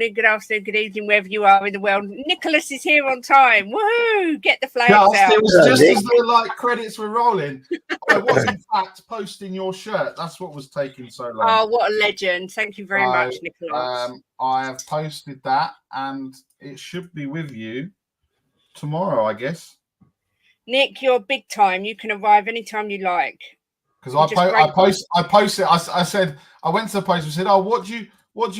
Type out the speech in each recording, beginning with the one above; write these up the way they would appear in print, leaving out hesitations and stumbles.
morning, good afternoon, good evening, wherever you are in the world. Nicholas is here on time. Woohoo! Get the flags out. It was just as the credits were rolling. I was in fact posting your shirt. That's what was taking so long. Oh, what a legend! Thank you very much, Nicholas. I have posted that, and it should be with you tomorrow, I guess. Nick, you're big time. You can arrive anytime you like. Because I posted. I said I went to the post and said, "Oh, what do you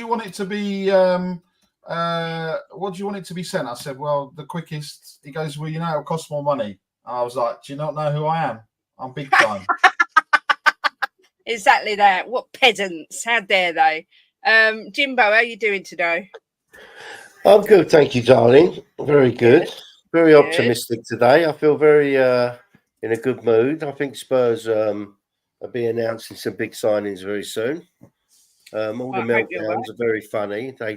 want it to be? What do you want it to be sent?" I said, "Well, the quickest." He goes, "Well, it'll cost more money." I was like, "Do you not know who I am? I'm big time." Exactly that. What pedants? How dare they? Jimbo, how are you doing today? I'm good, thank you, darling. Very good. Very optimistic today. I feel very in a good mood. I think Spurs will be announcing some big signings very soon. All the meltdowns are very funny. They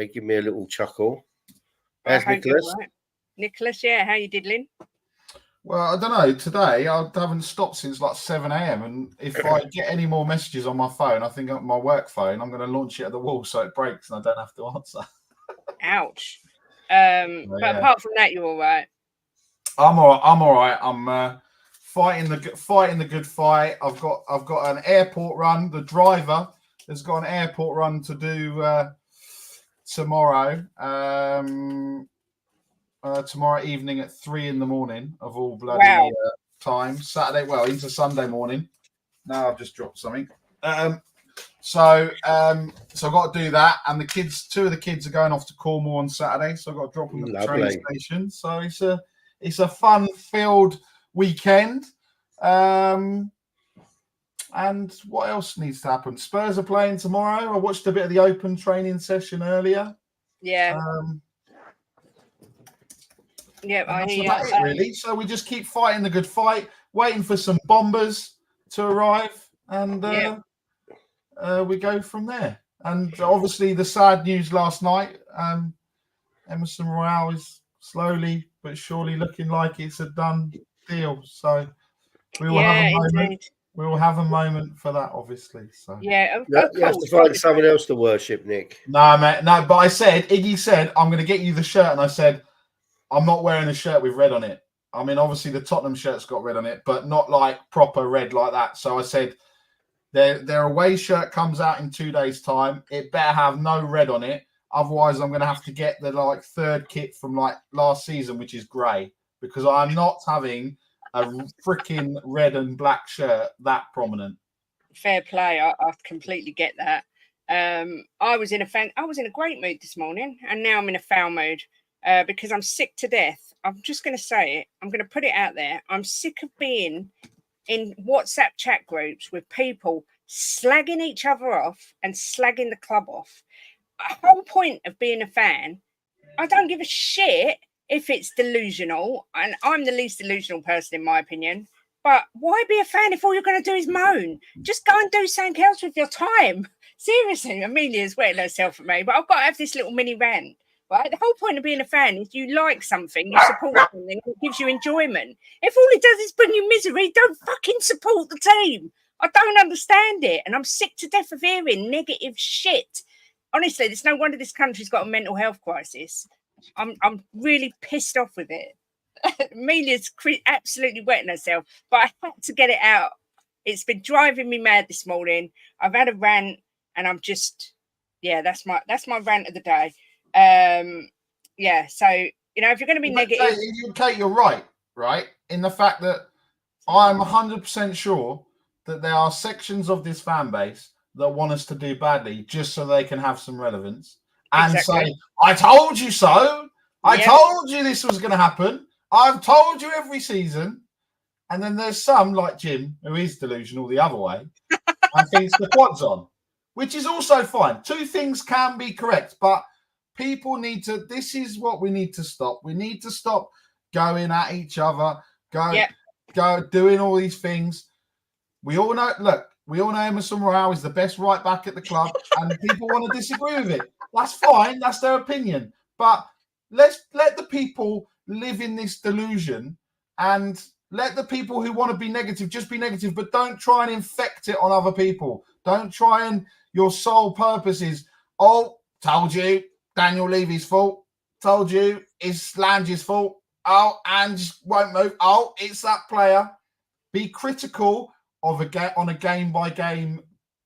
give me a little chuckle. How's Nicholas? Right. Nicholas, yeah, how you diddling? Well, I don't know. Today I haven't stopped since like 7 a.m. and if I get any more messages on my phone, I think my work phone, I'm going to launch it at the wall so it breaks and I don't have to answer. Ouch. But apart from that, you're all right. I'm all right. I'm fighting the good fight. I've got an airport run. The driver has got an airport run to do tomorrow. Tomorrow evening at 3 a.m. of all bloody times. Saturday, into Sunday morning. Now I've just dropped something. So I've got to do that, and two of the kids are going off to Cornwall on Saturday, so I've got to drop them at the train station. So it's a fun-filled weekend. And what else needs to happen? Spurs are playing tomorrow. I watched a bit of the open training session earlier. Yeah. That's about it, really. So we just keep fighting the good fight, waiting for some bombers to arrive, and we go from there. And obviously, the sad news last night: Emerson Royale is slowly but surely looking like it's a done deal. So we will have a moment. Indeed. We will have a moment for that, obviously. So you have to find someone else to worship, Nick. No, mate, no. But Iggy said, "I'm going to get you the shirt," and I said, I'm not wearing a shirt with red on it. I mean, obviously the Tottenham shirt's got red on it, but not like proper red like that. So I said, their away shirt comes out in 2 days' time. It better have no red on it. Otherwise, I'm going to have to get the third kit from last season, which is grey, because I'm not having a freaking red and black shirt that prominent. Fair play. I completely get that. I was in a great mood this morning, and now I'm in a foul mood. Because I'm sick to death. I'm just going to say it. I'm going to put it out there. I'm sick of being in WhatsApp chat groups with people slagging each other off and slagging the club off. The whole point of being a fan, I don't give a shit if it's delusional, and I'm the least delusional person in my opinion. But why be a fan if all you're going to do is moan? Just go and do something else with your time. Seriously, Amelia's wetting herself at me, but I've got to have this little mini rant. Right? The whole point of being a fan is you like something, you support something, it gives you enjoyment. If all it does is bring you misery, don't fucking support the team. I don't understand it, and I'm sick to death of hearing negative shit. Honestly, there's no wonder this country's got a mental health crisis. I'm really pissed off with it. Amelia's absolutely wetting herself, but I had to get it out. It's been driving me mad this morning. I've had a rant, and I'm just, that's my rant of the day. So if you're going to be negative, Kate, you're right in the fact that I'm 100% sure that there are sections of this fan base that want us to do badly just so they can have some relevance and say, I told you so. I told you this was going to happen. I've told you every season. And then there's some like Jim who is delusional the other way and thinks the quad's on, which is also fine. Two things can be correct, but people need to, this is what we need to stop. We need to stop going at each other, go doing all these things. We all know Emerson Royale is the best right back at the club, and people want to disagree with it. That's fine. That's their opinion. But let's let the people live in this delusion, and let the people who want to be negative just be negative, but don't try and infect it on other people. Don't try and your sole purpose is, told you, Daniel Levy's fault. Told you it's Lange's fault. Oh, and just won't move. Oh, it's that player. Be critical of on a game by game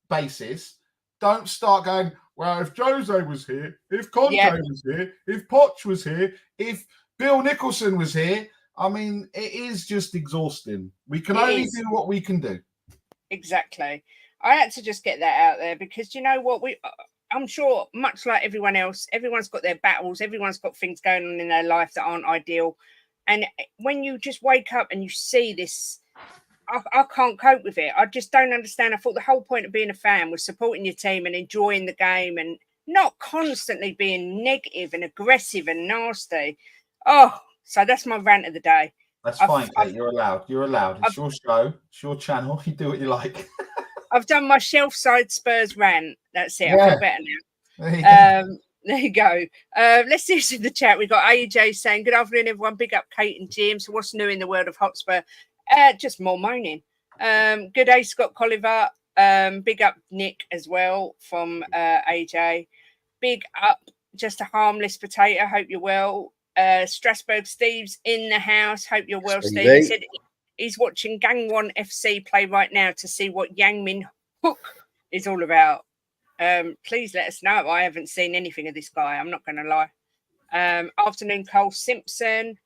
basis. Don't start going, well, if Jose was here, if Conte was here, if Poch was here, if Bill Nicholson was here. I mean, it is just exhausting. We can only do what we can do. Exactly. I had to just get that out there because you know what? I'm sure, much like everyone else, everyone's got their battles. Everyone's got things going on in their life that aren't ideal. And when you just wake up and you see this, I can't cope with it. I just don't understand. I thought the whole point of being a fan was supporting your team and enjoying the game and not constantly being negative and aggressive and nasty. Oh, so that's my rant of the day. That's fine, Kate. You're allowed. You're allowed. It's your show. It's your channel. You do what you like. I've done my shelf side Spurs rant. That's it. Yeah. I feel better now. There you go. Let's see what's in the chat. We've got AJ saying, good afternoon, everyone. Big up Kate and Jim. So what's new in the world of Hotspur? Just more moaning. Good day, Scott Colliver. Big up Nick as well from AJ. Big up Just a Harmless Potato. Hope you're well. Strasbourg Steve's in the house. Hope you're well, Steve. He said he's watching Gangwon FC play right now to see what Yang Min Hook is all about. Please let us know. I haven't seen anything of this guy. I'm not going to lie. Afternoon, Cole Simpson.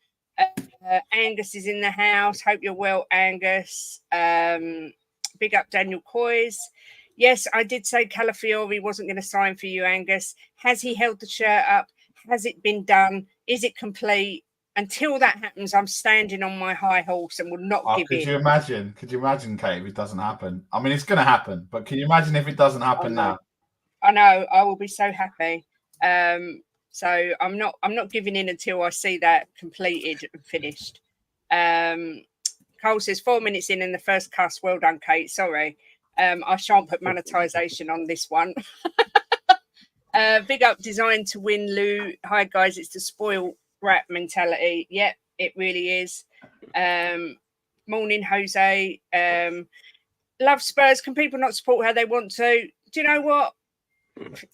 Angus is in the house. Hope you're well, Angus. Big up Daniel Coys. Yes, I did say Calafiori wasn't going to sign for you, Angus. Has he held the shirt up? Has it been done? Is it complete? Until that happens, I'm standing on my high horse and will not give in. Could you imagine, Kate, if it doesn't happen? I mean, it's going to happen, but can you imagine if it doesn't happen now? I know. I will be so happy. So I'm not giving in until I see that completed and finished. Cole says 4 minutes in and the first cuss. Well done, Kate. Sorry. I shan't put monetization on this one. Big up Design to Win, Lou. Hi, guys. It's the spoil brat mentality. Yep, it really is. Morning, Jose. Love Spurs. Can people not support how they want to? Do you know what?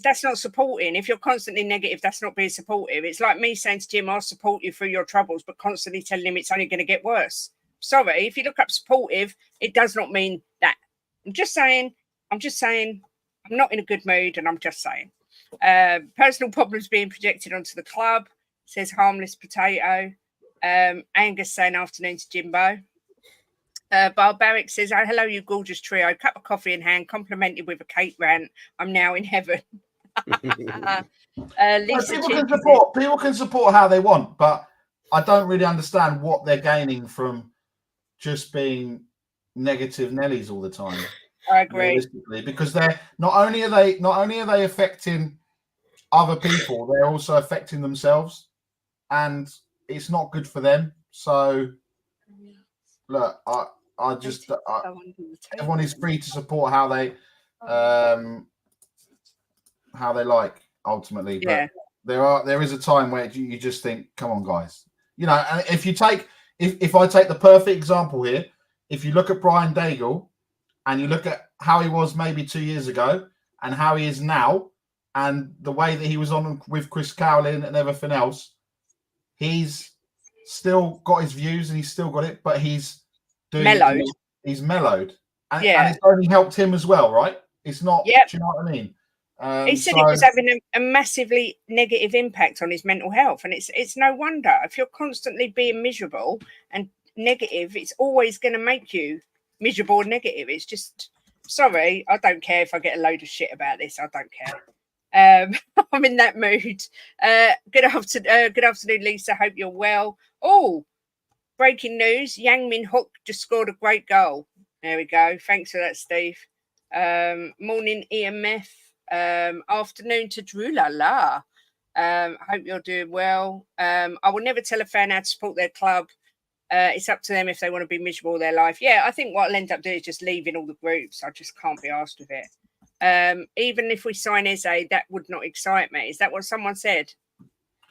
That's not supporting. If you're constantly negative, that's not being supportive. It's like me saying to Jim, I'll support you through your troubles, but constantly telling him it's only going to get worse. Sorry, if you look up supportive, it does not mean that. I'm just saying. I'm not in a good mood, and I'm just saying. Personal problems being projected onto the club, says Harmless Potato. Angus saying afternoon to Jimbo. Barbaric says, oh, hello, you gorgeous trio. Cup of coffee in hand, complimented with a Kate rant. I'm now in heaven. Lisa people can support how they want, but I don't really understand what they're gaining from just being negative Nellies all the time. I agree. Because they're not only are they affecting other people, they're also affecting themselves, and it's not good for them. So look, everyone is free to support how they like ultimately. Yeah. But there is a time where you just think, come on, guys. You know, and if I take the perfect example here, if you look at Brian Daigle and you look at how he was maybe 2 years ago and how he is now, and the way that he was on with Chris Cowlin and everything else, he's still got his views and he's still got it, but he's mellowed. He's mellowed. And it's only helped him as well, right? It's not, do you know what I mean? He said it was having a massively negative impact on his mental health. And it's no wonder. If you're constantly being miserable and negative, it's always going to make you miserable and negative. It's just, sorry, I don't care if I get a load of shit about this. I don't care. I'm in that mood. Good afternoon, Lisa. Hope you're well. Oh, breaking news. Yang Min Hook just scored a great goal. There we go. Thanks for that, Steve. Morning, EMF. Afternoon to Drew La La. Hope you're doing well. I will never tell a fan how to support their club. It's up to them if they want to be miserable all their life. Yeah, I think what I'll end up doing is just leaving all the groups. I just can't be asked with it. Even if we sign Eze, that would not excite me. Is that what someone said?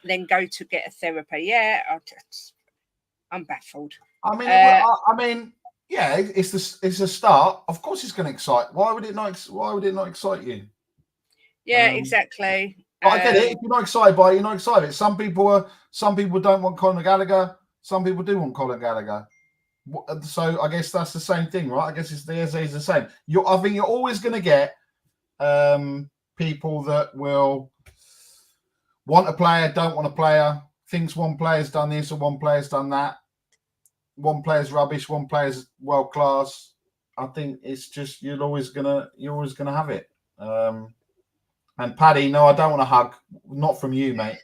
Then go to get a therapy. Yeah, I'm baffled. I mean, yeah, it's a start. Of course, it's going to excite. Why would it not excite you? Yeah, exactly. But I get it. If you're not excited by it, you're not excited. Some people don't want Conor Gallagher. Some people do want Conor Gallagher. So I guess that's the same thing, right? I guess it's the same. I think you're always going to get people that will want a player, don't want a player, thinks one player's done this or one player's done that. One player's rubbish, one player's world class. I think it's just you're always gonna have it. And Paddy, no, I don't want a hug. Not from you, mate.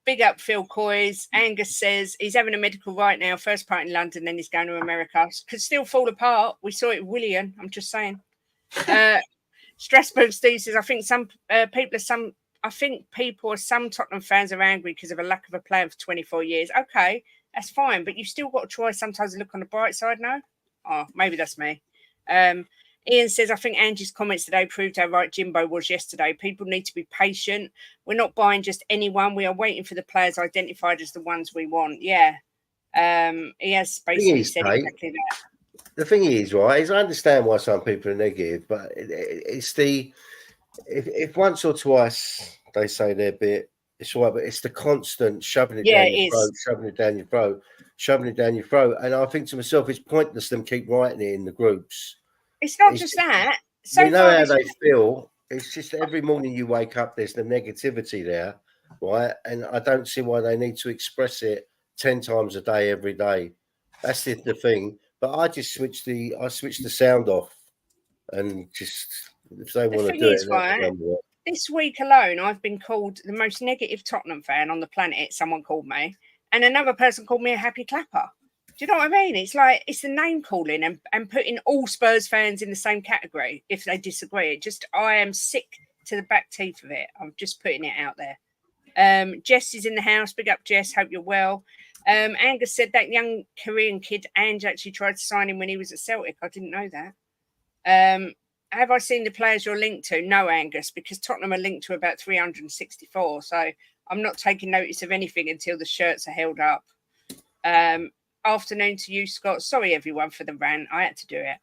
Big up Phil Coys. Angus says he's having a medical right now. First part in London, then he's going to America. Could still fall apart. We saw it with Willian. I'm just saying. Strasbourg Steve says, I think some Tottenham fans are angry because of a lack of a player for 24 years. Okay, that's fine, but you've still got to try sometimes to look on the bright side. No, maybe that's me. Ian says, I think Angie's comments today proved how right Jimbo was yesterday. People need to be patient. We're not buying just anyone. We are waiting for the players identified as the ones we want. Yeah. He has basically said exactly that. The thing is, right, is I understand why some people are negative, but it's if once or twice they say they're a bit, it's all right, but it's the constant shoving it down your throat, shoving it down your throat. And I think to myself, it's pointless them keep writing it in the groups. It's not just that. So we know how they feel. It's just every morning you wake up, there's the negativity there, right? And I don't see why they need to express it 10 times a day, every day. That's the thing. But I just switch the sound off, and just if they want to do it. Right, this week alone, I've been called the most negative Tottenham fan on the planet. Someone called me, and another person called me a happy clapper. Do you know what I mean? It's like it's the name calling and putting all Spurs fans in the same category if they disagree. I am sick to the back teeth of it. I'm just putting it out there. Jess is in the house. Big up, Jess. Hope you're well. Angus said that young Korean kid, Ange, actually tried to sign him when he was at Celtic. I didn't know that. Have I seen the players you're linked to? No, Angus, because Tottenham are linked to about 364. So I'm not taking notice of anything until the shirts are held up. Afternoon to you, Scott. Sorry, everyone, for the rant. I had to do it.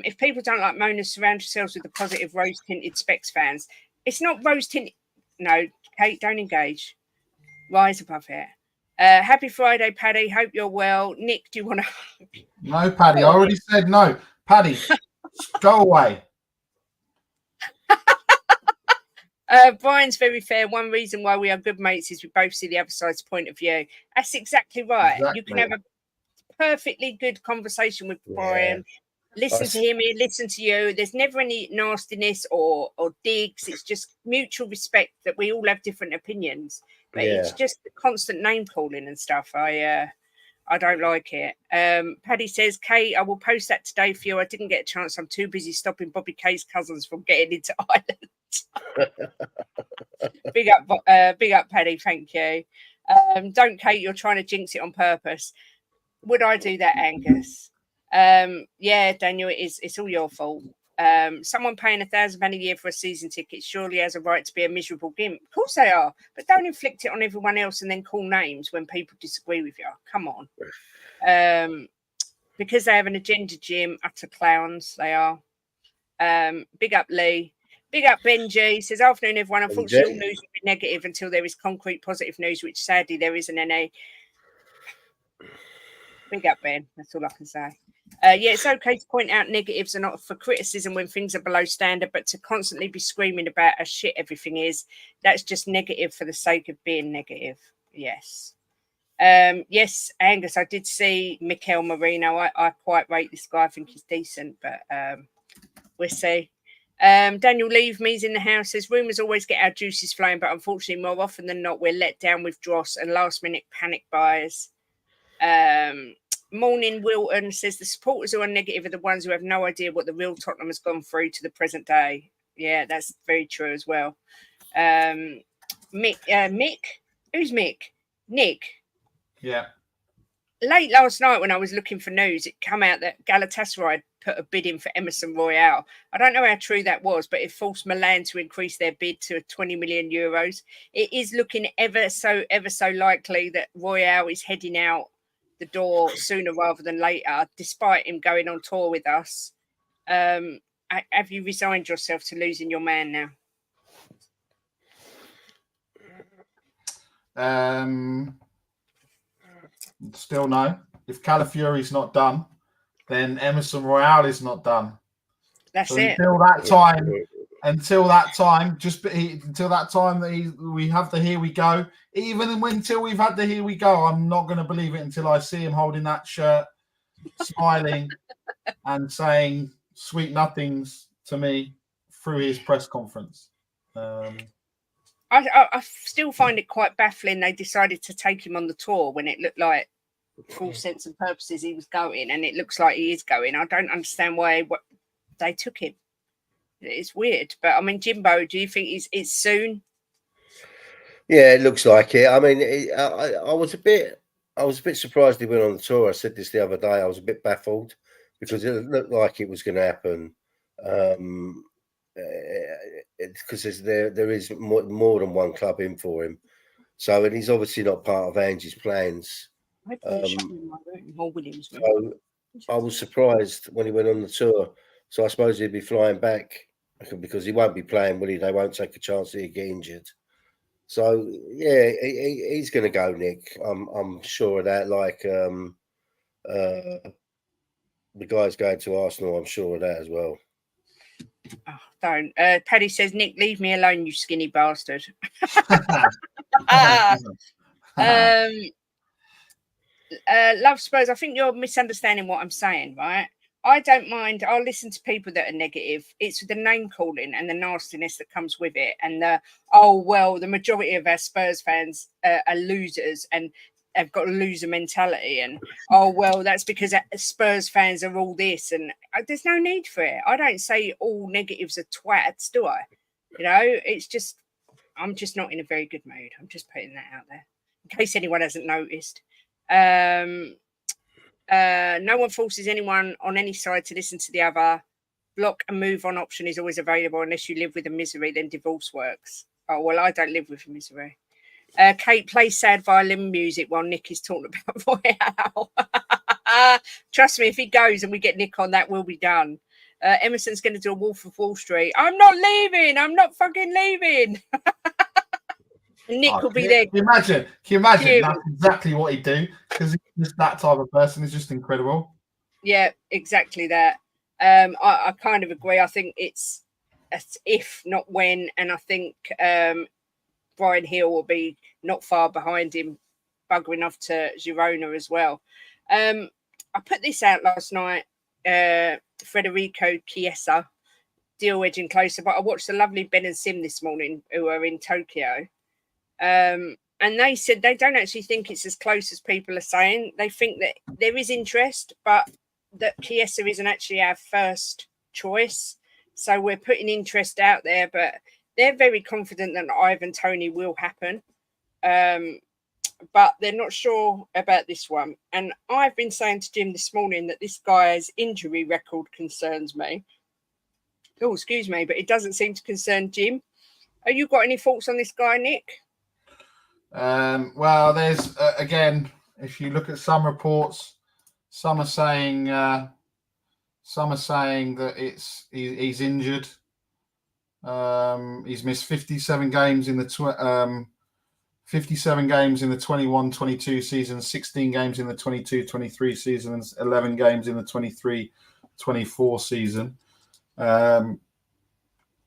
If people don't like moaners, surround yourselves with the positive rose-tinted Specs fans. It's not rose-tinted. No, Kate, don't engage. Rise above it. Happy Friday, Paddy. Hope you're well. Nick, do you want to... No, Paddy. I already said no. Paddy, go away. Brian's very fair. One reason why we are good mates is we both see the other side's point of view. That's exactly right. Exactly. You can have a perfectly good conversation with Brian. Listen to him, he listen to you. There's never any nastiness or digs. It's just mutual respect that we all have different opinions. But it's just the constant name calling and stuff. I don't like it. Paddy says, Kate, I will post that today for you. I didn't get a chance. I'm too busy stopping Bobby K's cousins from getting into Ireland. Big up, Paddy. Thank you. Don't, Kate, you're trying to jinx it on purpose. Would I do that, Angus? Yeah, Daniel, it's all your fault. Someone paying £1,000 a year for a season ticket surely has a right to be a miserable gimp. Of course they are, but don't inflict it on everyone else and then call names when people disagree with you. Come on. Because they have an agenda, Jim, utter clowns they are. Big up, Lee. Big up, Benji. Says, afternoon, everyone. Unfortunately, all news will be negative until there is concrete positive news, which sadly there isn't any. Big up, Ben. That's all I can say. Yeah, it's okay to point out negatives and not for criticism when things are below standard, but to constantly be screaming about how shit everything is, that's just negative for the sake of being negative. Yes. Yes, Angus, I did see Mikel Merino. I quite rate this guy. I think he's decent, but we'll see. Daniel Leave Me's in the house. Says, rumours always get our juices flowing, but unfortunately, more often than not, we're let down with dross and last-minute panic buyers. Morning Wilton says the supporters who are negative are the ones who have no idea what the real Tottenham has gone through to the present day. Yeah, that's very true as well. Mick, who's Mick? Nick. Yeah. Late last night when I was looking for news, it came out that Galatasaray put a bid in for Emerson Royale. I don't know how true that was, but it forced Milan to increase their bid to 20 million euros. It is looking ever so likely that Royale is heading out the door sooner rather than later, despite him going on tour with us. Have you resigned yourself to losing your man now? Still no. If Calafiori's not done, then Emerson Royale is not done. That's so it. Until that time, until that time that we have the here we go. Even until we've had the here we go, I'm not going to believe it until I see him holding that shirt, smiling, and saying sweet nothings to me through his press conference. I still find it quite baffling they decided to take him on the tour when it looked like, for all sense and purposes, he was going, and it looks like he is going. I don't understand why they took him. It's weird, but I mean, Jimbo, do you think it's soon? Yeah, it looks like it. I mean, I was a bit surprised he went on the tour. I said this the other day. I was a bit baffled because it looked like it was going to happen. Because there is more than one club in for him. So, and he's obviously not part of Angie's plans. So I was surprised when he went on the tour. So I suppose he'd be flying back because he won't be playing, will he? They won't take a chance that he'd get injured. So yeah, he's going to go, Nick. I'm sure of that. Like the guy's going to Arsenal. I'm sure of that as well. Oh, don't. Paddy says, Nick, leave me alone, you skinny bastard. Love Spurs, I think you're misunderstanding what I'm saying, right? I don't mind. I'll listen to people that are negative. It's the name calling and the nastiness that comes with it. And the majority of our Spurs fans are losers and have got a loser mentality. And, that's because Spurs fans are all this. And there's no need for it. I don't say all negatives are twats, do I? You know, it's just, I'm just not in a very good mood. I'm just putting that out there in case anyone hasn't noticed. No one forces anyone on any side to listen to the other. Block and move on option is always available unless you live with a misery, then divorce works. Oh, well, I don't live with a misery. Kate, play sad violin music while Nick is talking about Royale. Trust me, if he goes and we get Nick on, that will be done. Emerson's going to do a Wolf of Wall Street. I'm not leaving. I'm not fucking leaving. Nick will be there. Can you imagine? That's exactly what he'd do because he's just that type of person. He's just incredible. Yeah, exactly that. I kind of agree. I think it's if, not when. And I think Brian Hill will be not far behind him, buggering off to Girona as well. I put this out last night. Federico Chiesa, deal edging closer. But I watched the lovely Ben and Sim this morning who are in Tokyo. And they said they don't actually think it's as close as people are saying. They think that there is interest, but that Chiesa isn't actually our first choice. So we're putting interest out there, but they're very confident that Ivan Toney will happen. But they're not sure about this one. And I've been saying to Jim this morning that this guy's injury record concerns me. Oh, excuse me, but it doesn't seem to concern Jim. Have you got any thoughts on this guy, Nick? Well, there's again, if you look at some reports, some are saying that he's injured. He's missed 57 games in the 21-22 season, 16 games in the 22-23 season, and 11 games in the 23-24 season.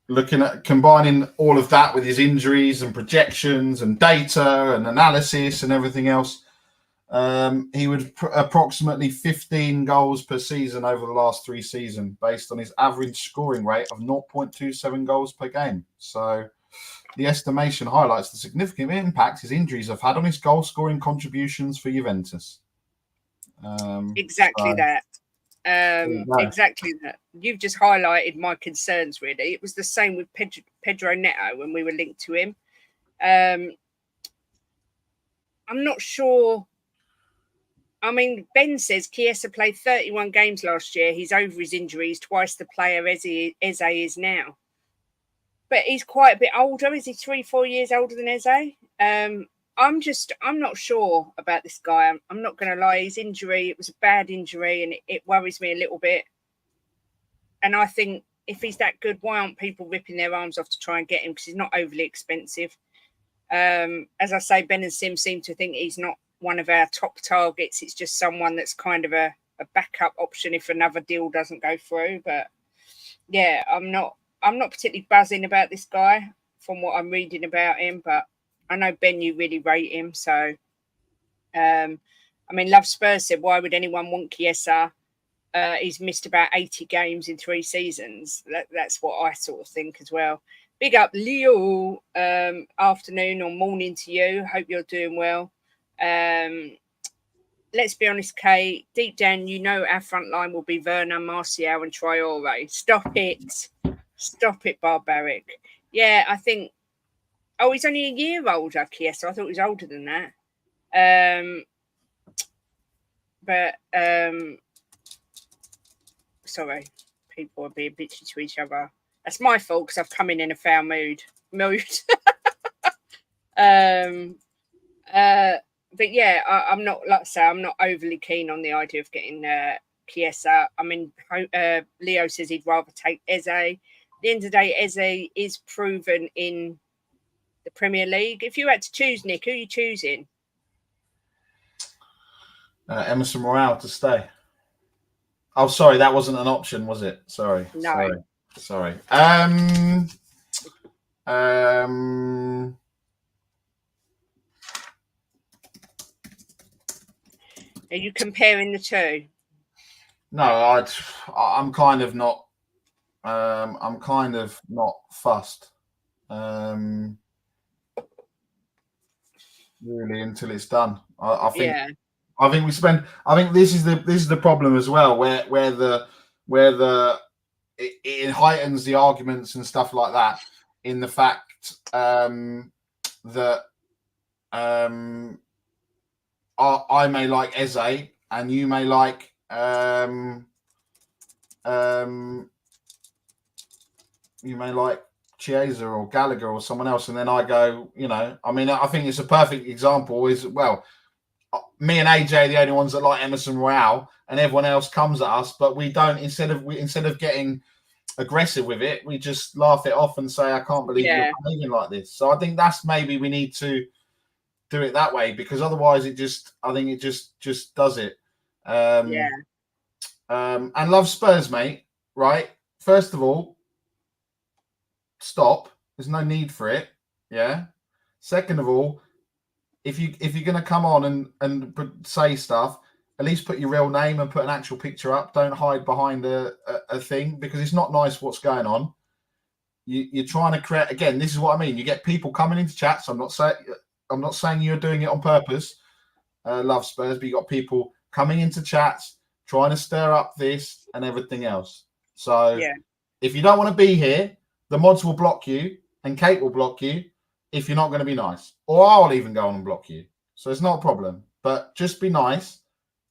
Looking at combining all of that with his injuries and projections and data and analysis and everything else, he would approximately 15 goals per season over the last 3 seasons based on his average scoring rate of 0.27 goals per game. So the estimation highlights the significant impact his injuries have had on his goal-scoring contributions for Juventus. Exactly that. Exactly that. You've just highlighted my concerns, really. It was the same with Pedro Neto when we were linked to him. I'm not sure. I mean, Ben says Chiesa played 31 games last year. He's over his injuries, twice the player Eze is now. But he's quite a bit older. Is he 3-4 years older than Eze? I'm not sure about this guy. I'm not going to lie. His injury, it was a bad injury and it worries me a little bit. And I think if he's that good, why aren't people ripping their arms off to try and get him? Because he's not overly expensive. As I say, Ben and Sim seem to think he's not one of our top targets. It's just someone that's kind of a backup option if another deal doesn't go through. But yeah, I'm not particularly buzzing about this guy from what I'm reading about him. But I know, Ben, you really rate him. So, I mean, Love Spurs said, why would anyone want Chiesa? He's missed about 80 games in 3 seasons. That's what I sort of think as well. Big up, Leo. Afternoon or morning to you. Hope you're doing well. Let's be honest, Kate. Deep down, you know our front line will be Werner, Martial, and Traore. Stop it. Stop it, Barbaric. Yeah, I think... Oh, he's only a year older, Chiesa. I thought he was older than that. Sorry. People are being bitchy to each other. That's my fault because I've come in a foul mood. But yeah, I'm not, like I say, I'm not overly keen on the idea of getting Chiesa. I mean, Leo says he'd rather take Eze. At the end of the day, Eze is proven in the Premier League. If you had to choose, Nick, who are you choosing? Emerson Royale to stay. Oh, sorry, that wasn't an option, was it? Sorry. No. Sorry. Are you comparing the two? No, I'm kind of not. I'm kind of not fussed. Really, until it's done. I think. Yeah. I think we spend. I think this is the problem as well, where it heightens the arguments and stuff like that. In the fact that I may like Eze and you may like Chiesa or Gallagher or someone else, and then I go, I mean, I think it's a perfect example. Is well, me and AJ are the only ones that like Emerson Royale, and everyone else comes at us, but we don't. Instead of getting aggressive with it, we just laugh it off and say, I can't believe you're behaving like this. So I think that's maybe we need to do it that way, because otherwise it just does it. And Love Spurs, mate, right? First of all, stop. There's no need for it. Yeah. Second of all, if you're going to come on and say stuff, at least put your real name and put an actual picture up. Don't hide behind a thing, because it's not nice what's going on. You're trying to create, again, this is what I mean. You get people coming into chats. I'm not saying you're doing it on purpose, Love Spurs, but you got people coming into chats trying to stir up this and everything else. So if you don't want to be here, the mods will block you and Kate will block you if you're not going to be nice, or I'll even go on and block you. So it's not a problem, but just be nice,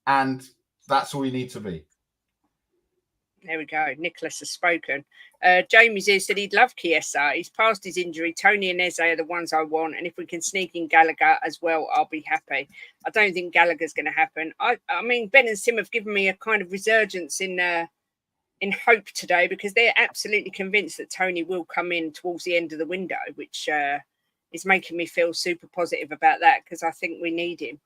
and that's all you need to be. There we go. Nicholas has spoken. Jamie's here said he'd love Chiesa. He's past his injury. Tony and Eze are the ones I want, and if we can sneak in Gallagher as well, I'll be happy. I don't think Gallagher's going to happen. I mean, Ben and Sim have given me a kind of resurgence in hope today, because they're absolutely convinced that Tony will come in towards the end of the window, which is making me feel super positive about that, because I think we need him.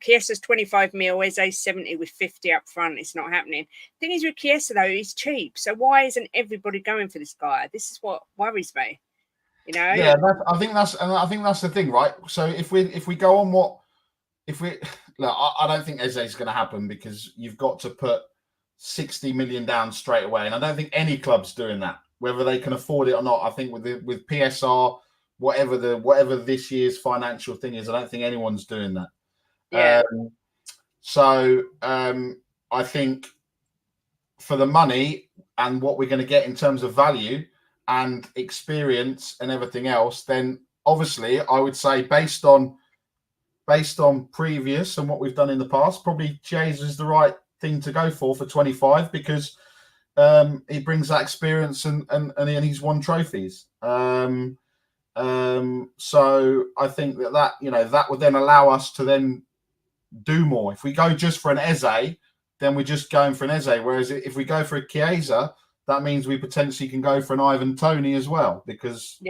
Chiesa's 25 mil, Eze's 70 with 50 up front. It's not happening. Thing is with Chiesa though, he's cheap. So why isn't everybody going for this guy? This is what worries me. Yeah, I think that's the thing, right? So if we go on look, I don't think Eze's going to happen, because you've got to put 60 million down straight away, and I don't think any club's doing that, whether they can afford it or not. I think with PSR, whatever this year's financial thing is, I don't think anyone's doing that. Yeah. I think for the money and what we're going to get in terms of value and experience and everything else, then obviously I would say based on previous and what we've done in the past, probably Chiesa is the right thing to go for 25, because he brings that experience and he's won trophies. So I think that would then allow us to then do more. If we go just for an Eze, then we're just going for an Eze. Whereas if we go for a Chiesa, that means we potentially can go for an Ivan Toney as well, because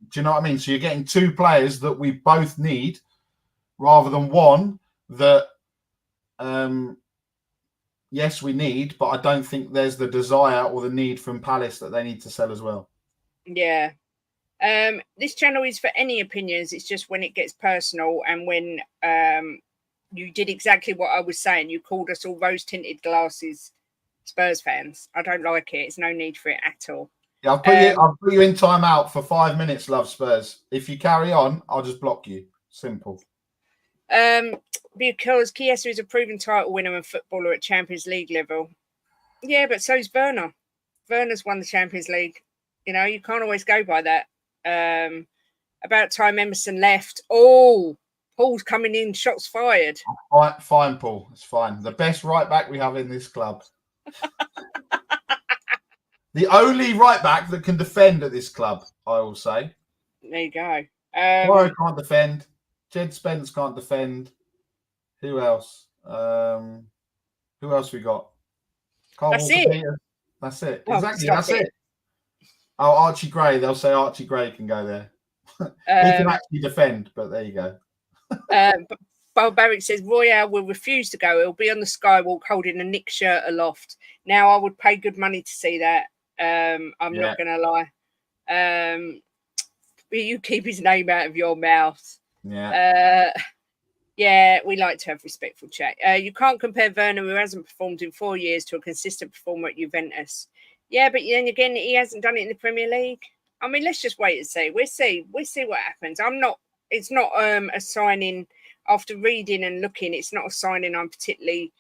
Do you know what I mean? So you're getting two players that we both need rather than one that, yes, we need, but I don't think there's the desire or the need from Palace that they need to sell as well. Yeah. This channel is for any opinions. It's just when it gets personal and when you did exactly what I was saying. You called us all rose-tinted glasses Spurs fans. I don't like it. It's no need for it at all. Yeah, I'll put you in timeout for 5 minutes, love Spurs. If you carry on, I'll just block you. Simple. Because Chiesa is a proven title winner and footballer at Champions League level. Yeah, but so's Werner. Werner's won the Champions League. You know, you can't always go by that. About time Emerson left. Oh, Paul's coming in. Shots fired. Fine, Paul. It's fine. The best right back we have in this club. The only right back that can defend at this club, I will say. There you go. Porro can't defend. Jed Spence can't defend. Who else? Who else we got? Carl That's Walker it. Peters. That's it. Well, exactly. That's it. Oh, Archie Gray. They'll say Archie Gray can go there. He can actually defend, but there you go. Bob Barrick says Royale will refuse to go. He'll be on the skywalk holding a Nick shirt aloft. Now, I would pay good money to see that. I'm not going to lie. But you keep his name out of your mouth. Yeah. Yeah, we like to have respectful chat. You can't compare Werner, who hasn't performed in 4 years, to a consistent performer at Juventus. Yeah, but then again, he hasn't done it in the Premier League. I mean, let's just wait and see. We'll see what happens. It's not a signing after reading and looking. It's not a signing I'm particularly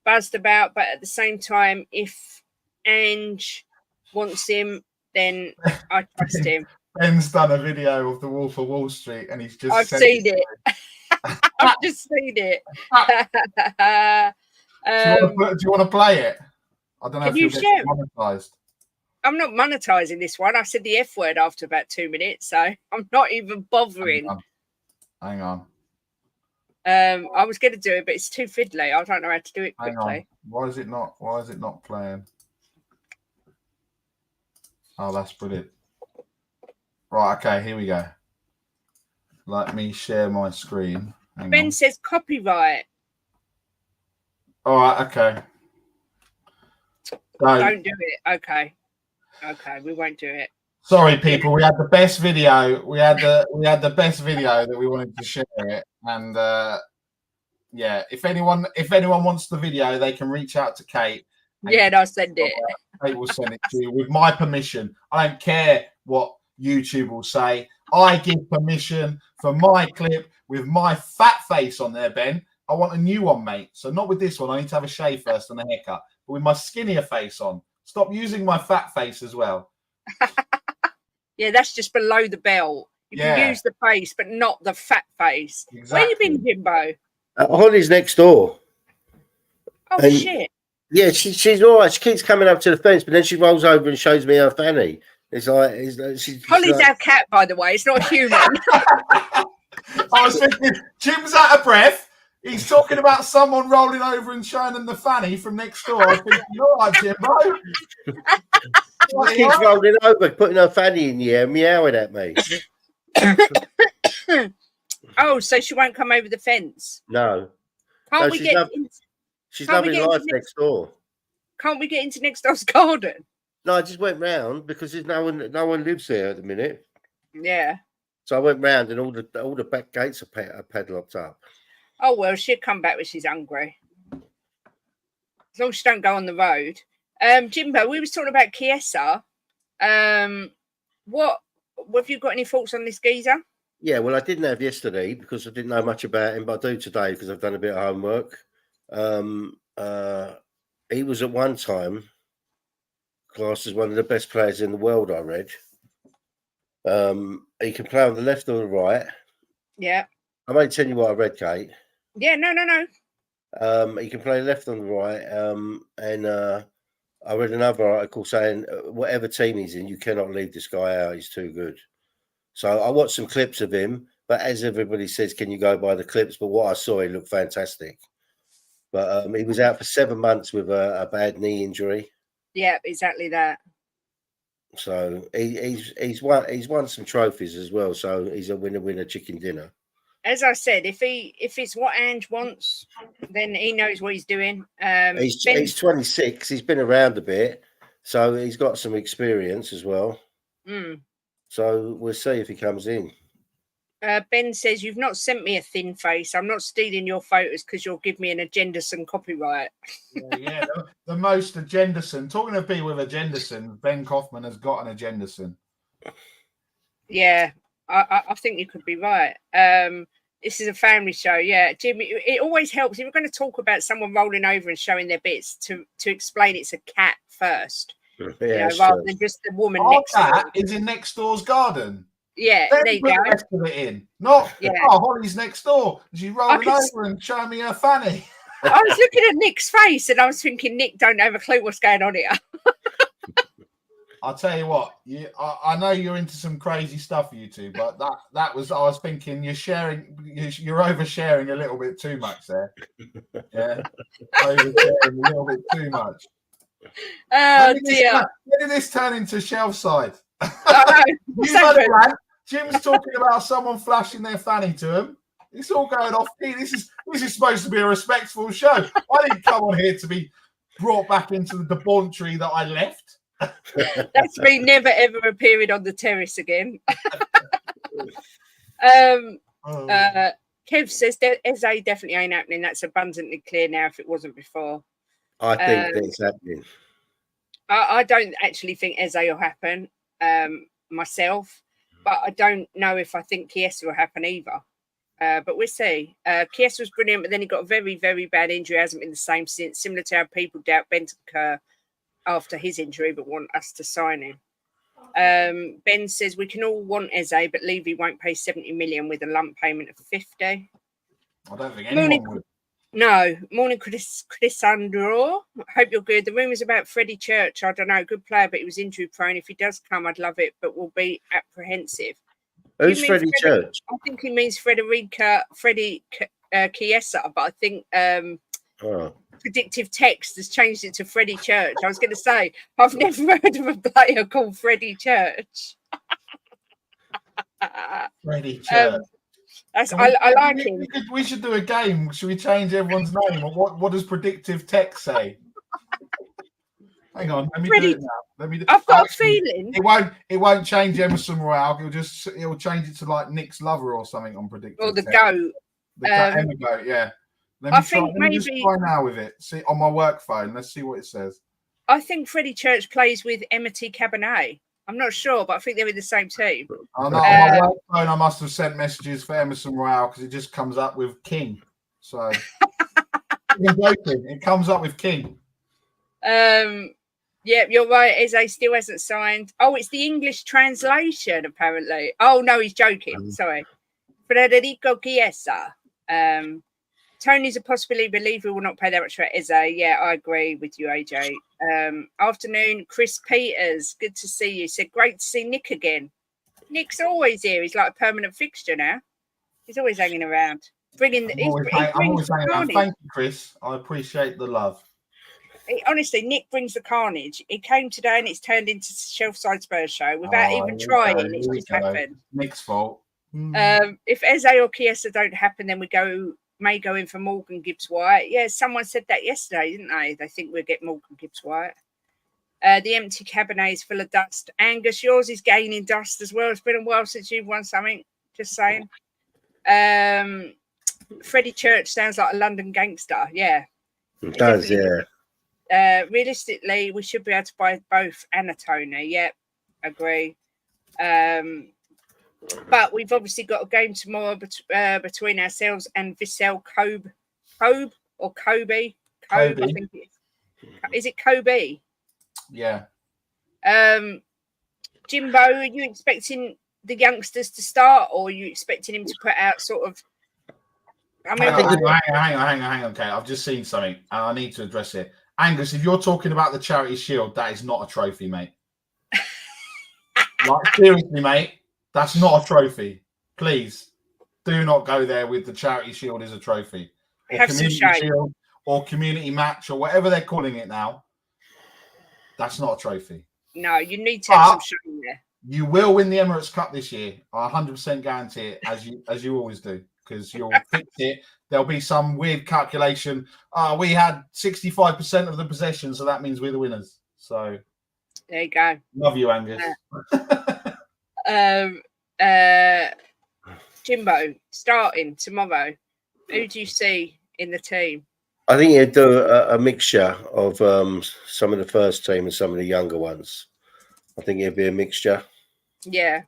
buzzed about. But at the same time, if Ange wants him, then I trust him. Ben's done a video of the Wolf of Wall Street, and he's just. I've seen it. I've just seen it. Do you want to play it? I don't know if you'll get monetized. I'm not monetizing this one. I said the F word after about 2 minutes, so I'm not even bothering. Hang on. I was going to do it, but it's too fiddly. I don't know how to do it quickly. Hang on. Why is it not playing? Oh, that's brilliant. Right, okay, here we go. Let me share my screen. Ben says copyright. All right, okay. So, don't do it. Okay, we won't do it. Sorry, people. We had the best video. We had the best video that we wanted to share it, and yeah. If anyone wants the video, they can reach out to Kate. Yeah, and I'll send it. Kate will send it to you with my permission. I don't care what YouTube will say. I give permission for my clip with my fat face on there, Ben. I want a new one, mate. So not with this one. I need to have a shave first and a haircut. But with my skinnier face on. Stop using my fat face as well. Yeah, that's just below the belt. You can use the face, but not the fat face. Exactly. Where you been, Jimbo? Holly's next door. Oh, shit. Yeah, she's all right. She keeps coming up to the fence, but then she rolls over and shows me her fanny. It's like Holly's our cat, by the way. It's not a human. I was thinking, Jim's out of breath. He's talking about someone rolling over and showing them the fanny from next door. I think, all right, Jimbo. She keeps rolling over, putting her fanny in the air, meowing at me. Oh, so she won't come over the fence? No. Can't we get? She's loving life next door. Can't we get into next door's garden? No, I just went round because there's no one lives there at the minute. Yeah. So I went round and all the back gates are padlocked up. Oh well, she'll come back when she's hungry. As long as she don't go on the road. Jimbo, we was talking about Chiesa. What have you got any thoughts on this geezer? Yeah, well, I didn't have yesterday because I didn't know much about him, but I do today because I've done a bit of homework. He was at one time classed as one of the best players in the world, I read. He can play on the left or the right. Yeah. I won't tell you what I read, Kate. Yeah, no. He can play left on the right. And I read another article saying whatever team he's in, you cannot leave this guy out. He's too good. So I watched some clips of him, but as everybody says, can you go by the clips? But what I saw, he looked fantastic. But he was out for 7 months with a bad knee injury. Yeah, exactly that. So he's won some trophies as well. So he's a winner chicken dinner. As I said, if it's what Ange wants, then he knows what he's doing. He's 26. He's been around a bit, so he's got some experience as well. So we'll see if he comes in. Ben says, "You've not sent me a thin face. I'm not stealing your photos because you'll give me an agendason copyright." Yeah, the most agendason. Talking of people with agendason, Ben Kaufman has got an agendason. Yeah, I think you could be right. This is a family show. Yeah, Jimmy, it always helps if you're going to talk about someone rolling over and showing their bits to explain it's a cat first. Yeah, rather than just the woman next cat door. is in next door's garden. Yeah, then there you put go. The rest of it in. Not Holly's next door. She's rolling over and showing me her fanny. I was looking at Nick's face and I was thinking, Nick don't have a clue what's going on here. I'll tell you what, I know you're into some crazy stuff, you two, but that was, I was thinking you're oversharing a little bit too much there. Yeah, oversharing a little bit too much. Oh dear! When did this turn into shelf side? You've had a plan. Jim's talking about someone flashing their fanny to him. It's all going off. This is supposed to be a respectful show. I didn't come on here to be brought back into the debauchery that I left. That's me never ever appearing on the terrace again. Kev says Eze definitely ain't happening. That's abundantly clear now if it wasn't before. I think that's happening. I don't actually think Eze will happen myself, but I don't know if I think Chiesa will happen either. But we'll see. Chiesa was brilliant, but then he got a very, very bad injury. Hasn't been the same since. Similar to how people doubt Bentancur after his injury, but want us to sign him. Ben says we can all want Eze, but Levy won't pay 70 million with a lump payment of 50. I don't think anyone would. No. Morning, Chrisandro. Hope you're good. The rumours about Freddie Church, I don't know, good player, but he was injury prone. If he does come, I'd love it, but we'll be apprehensive. Who's Freddie Church? I think he means Freddie Chiesa, but I think predictive text has changed it to Freddie Church. I was going to say, I've never heard of a player called Freddie Church. Freddie Church. I like him. We should do a game. Should we change everyone's name? Or what does predictive text say? Hang on, let me do it now. I've got a feeling it won't change Emerson Royale. It'll change it to like Nick's lover or something on predictive. Or the text. goat. The Emma goat, yeah. Let me just try now with it. See on my work phone. Let's see what it says. I think Freddie Church plays with Emity Cabernet. I'm not sure, but I think they're in the same team. Oh, no, on my work phone, I must have sent messages for Emerson Royale because it just comes up with King. So it comes up with King. Yeah, you're right. Eze still hasn't signed. Oh, it's the English translation, apparently. Oh, no, he's joking. Sorry. Federico Chiesa. Tony's a possibility, but Levy will not pay that much for Eze. Yeah, I agree with you, AJ. Afternoon, Chris Peters. Good to see you. Said, great to see Nick again. Nick's always here. He's like a permanent fixture now. He's always hanging around. I'm always hanging around. Thank you, Chris. I appreciate the love. Honestly, Nick brings the carnage. He came today and it's turned into Shelfside Spurs show without even trying. It's just happened. Nick's fault. If Eze or Chiesa don't happen, then we may go in for Morgan Gibbs-White. Yeah, someone said that yesterday, didn't they? They think we'll get Morgan Gibbs-White. The empty Cabernet is full of dust. Angus, yours is gaining dust as well. It's been a while since you've won something. Just saying. Freddie Church sounds like a London gangster. Yeah. It does, yeah. Realistically, we should be able to buy both Anatoni. Yep, agree. But we've obviously got a game tomorrow between ourselves and Vissel Kobe. Kobe. I think it is. Is it Kobe? Yeah. Jimbo, are you expecting the youngsters to start, or are you expecting him to put out sort of? I mean, hang on. Okay, I've just seen something. I need to address it. Angus, if you're talking about the Charity Shield, that is not a trophy, mate. Like, seriously, mate, that's not a trophy. Please, do not go there with the Charity Shield as a trophy. Or Community Shield, or Community Match, or whatever they're calling it now. That's not a trophy. No, you need to have some But shame there. you will win the Emirates Cup this year. I 100% guarantee it, as you always do, because you'll fix it. There'll be some weird calculation. We had 65% of the possession, so that means we're the winners. So there you go. Love you, Angus. Jimbo, starting tomorrow. Who do you see in the team? I think you do a mixture of some of the first team and some of the younger ones. I think it'd be a mixture. Yeah.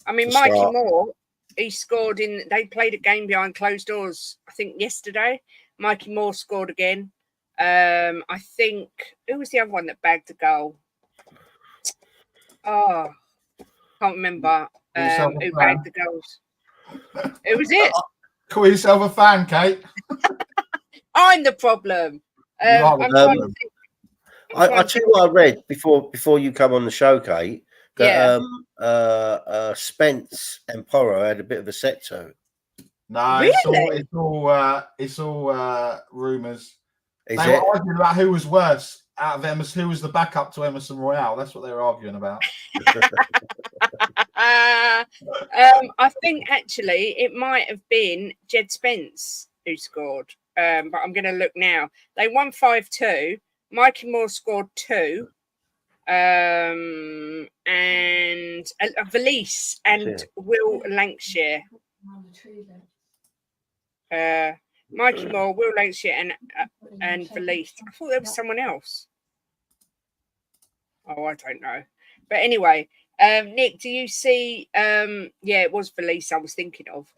I mean, Mikey Moore, he scored they played a game behind closed doors, I think, yesterday. Mikey Moore scored again. I think, who was the other one that bagged the goal? Oh, can't remember who bagged the goals. Who was it? Call yourself a fan, Kate. I'm the problem. I tell you what I read before you come on the show, Kate. That Spence and Porro had a bit of a set to. No, really? It's all rumours. They were arguing about who was worse out of Emerson, who was the backup to Emerson Royale. That's what they were arguing about. I think actually it might have been Jed Spence who scored. But I'm going to look now. They won 5-2. Mikey Moore scored 2. And Valise and Will Lancashire. Mikey Moore, Will Lancashire, and Valise. I thought there was someone else. Oh, I don't know. But anyway, Nick, do you see? It was Valise I was thinking of.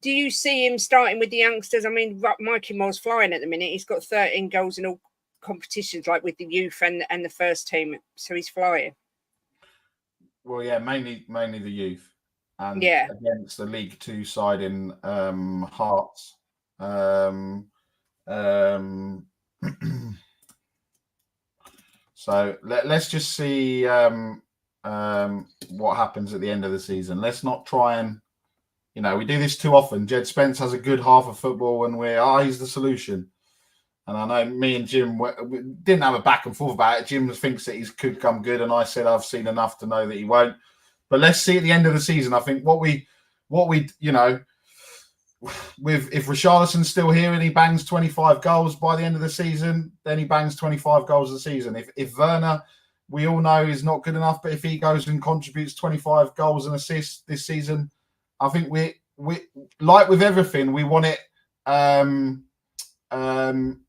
Do you see him starting with the youngsters? I mean, Mikey Moore's flying at the minute. He's got 13 goals in all competitions, like with the youth and the first team. So he's flying. Well, yeah, mainly the youth, and against the League Two side in Hearts. So let's just see what happens at the end of the season. Let's not try and. We do this too often. Jed Spence has a good half of football and he's the solution. And I know me and Jim we didn't have a back and forth about it. Jim thinks that he could come good. And I said, I've seen enough to know that he won't. But let's see at the end of the season. I think what we if Richarlison's still here and he bangs 25 goals by the end of the season, then he bangs 25 goals a season. If Werner, we all know, is not good enough, but if he goes and contributes 25 goals and assists this season, I think we like with everything, we want it.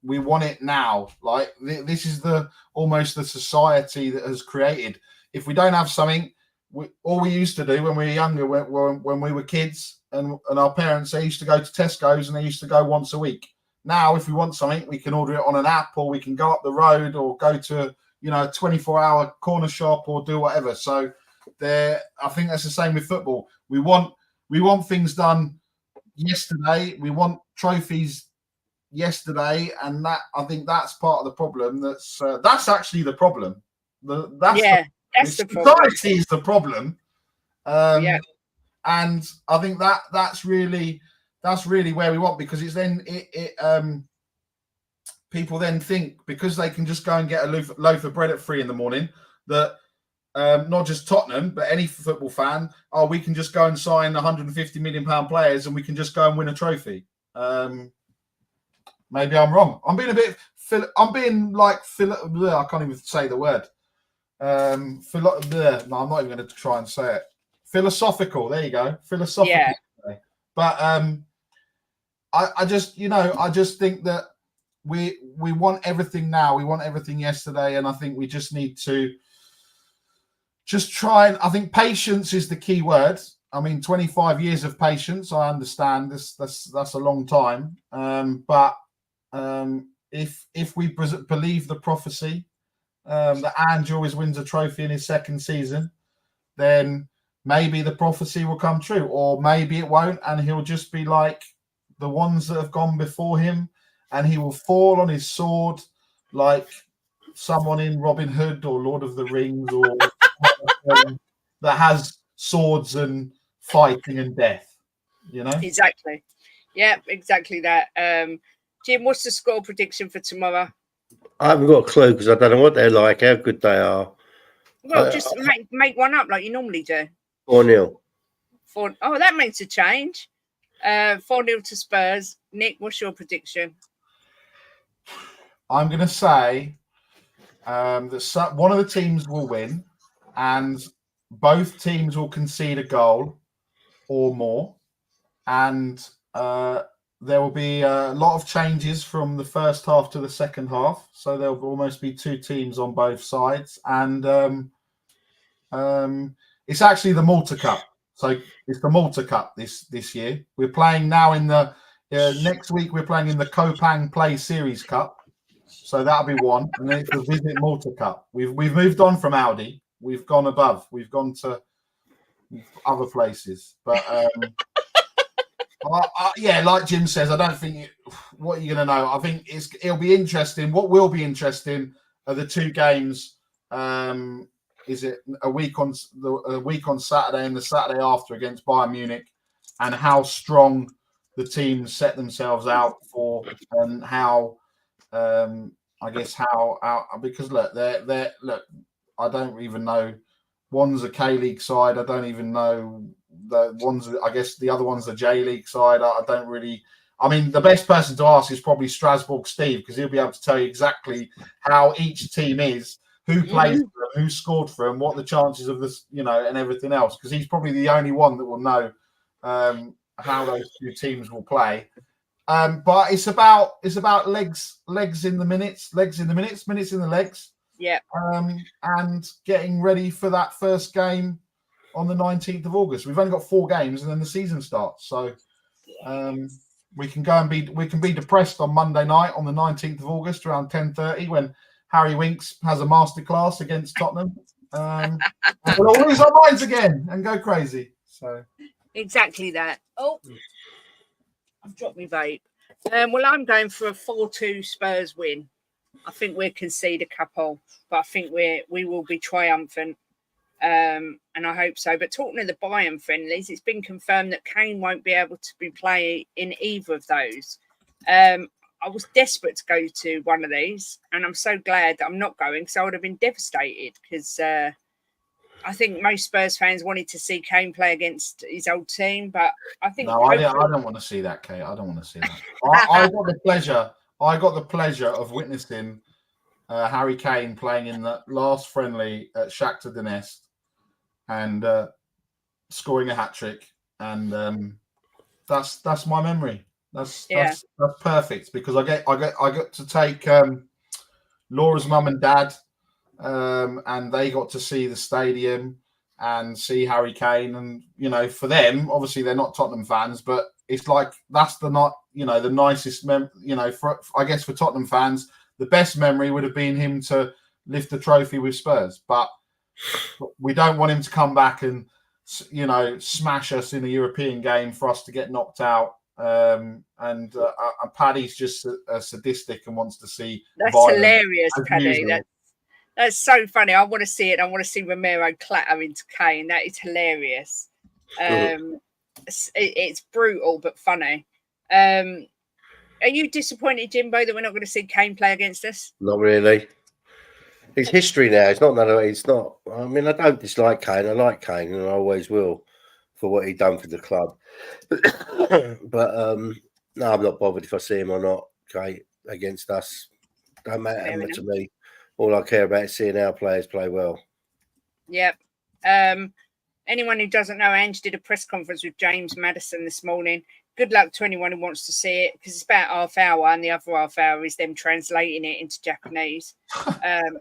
We want it now. Like this is almost the society that has created. If we don't have something, all we used to do when we were younger, when we were kids, and our parents, they used to go to Tesco's and they used to go once a week. Now, if we want something, we can order it on an app, or we can go up the road, or go to a 24-hour corner shop, or do whatever. So I think that's the same with football. We want things done yesterday. We want trophies yesterday, and that I think that's part of the problem. That's actually the problem. That's the problem. Society is the problem. And I think that's really where we want, because it's then people then think, because they can just go and get a loaf of bread at 3 a.m, that not just Tottenham, but any football fan, we can just go and sign 150 million pound players and we can just go and win a trophy. Maybe I'm wrong. I can't even say the word. No, I'm not even going to try and say it. Philosophical. There you go. Philosophical. Yeah. But I just think that we want everything now. We want everything yesterday, and I think we just need to just try. And I think patience is the key word. I mean, 25 years of patience. I understand this. That's a long time. But if we believe the prophecy that Ange always wins a trophy in his second season, then maybe the prophecy will come true, or maybe it won't, and he'll just be like the ones that have gone before him, and he will fall on his sword like someone in Robin Hood or Lord of the Rings, or that has swords and fighting and death. Exactly. Yeah, exactly that. Jim, what's the score prediction for tomorrow? I haven't got a clue, because I don't know what they're like, how good they are. Well, just make one up like you normally do. 4-0. Oh, that makes a change. 4-0 to Spurs. Nick, what's your prediction? I'm going to say that one of the teams will win, and both teams will concede a goal or more, and there will be a lot of changes from the first half to the second half. So there will almost be two teams on both sides, and it's actually the Malta Cup. So it's the Malta Cup this year. We're playing now in the next week. We're playing in the Kopang Play Series Cup. So that'll be one, and then it's the Visit Malta Cup. We've moved on from Audi. We've gone above. We've gone to other places, but yeah, like Jim says, I don't think what you're going to know. I think it'll be interesting. What will be interesting are the two games. Is it a week on Saturday and the Saturday after against Bayern Munich, and how strong the teams set themselves out for, and how I guess how because look, they're look. I don't even know. One's a K League side. I don't even know the ones. I guess the other one's the J League side. I don't really. I mean, the best person to ask is probably Strasbourg Steve, because he'll be able to tell you exactly how each team is, who plays for them, who scored for them, what the chances of this, and everything else. Because he's probably the only one that will know how those two teams will play. But it's about legs in the minutes, minutes in the legs. Yeah. And getting ready for that first game on the 19th of August. We've only got 4 games and then the season starts. So we can be depressed on Monday night on the 19th of August around 10:30 when Harry Winks has a masterclass against Tottenham. And we'll all lose our minds again and go crazy. So exactly that. Oh, I've dropped my vape. Well, I'm going for a 4-2 Spurs win. I think we'll concede a couple, but I think we will be triumphant, and I hope so. But talking of the Bayern friendlies, it's been confirmed that Kane won't be able to be playing in either of those. I was desperate to go to one of these, and I'm so glad that I'm not going, because I would have been devastated, because I think most Spurs fans wanted to see Kane play against his old team, but I think no, I don't want to see that, Kate. I don't want to see that. I got the pleasure of witnessing Harry Kane playing in the last friendly at Shakhtar Donetsk and scoring a hat trick, and that's my memory. That's perfect, because I get to take Laura's mum and dad, and they got to see the stadium and see Harry Kane, and for them, obviously they're not Tottenham fans, but it's like that's the nicest I guess for Tottenham fans, the best memory would have been him to lift the trophy with Spurs, but we don't want him to come back and smash us in a European game for us to get knocked out. And Paddy's just a sadistic and wants to see. That's hilarious, Paddy. That's so funny. I want to see it. I want to see Romero clatter into Kane. That is hilarious. It's brutal but funny. Are you disappointed, Jimbo, that we're not going to see Kane play against us? Not really. It's history now. It's not. I mean, I don't dislike Kane. I like Kane, and I always will for what he done for the club. But no, I'm not bothered if I see him or not. Kane against us, don't matter to me. All I care about is seeing our players play well. Yep. Anyone who doesn't know, Ange did a press conference with James Maddison this morning. Good luck to anyone who wants to see it, because it's about half hour, and the other half hour is them translating it into Japanese.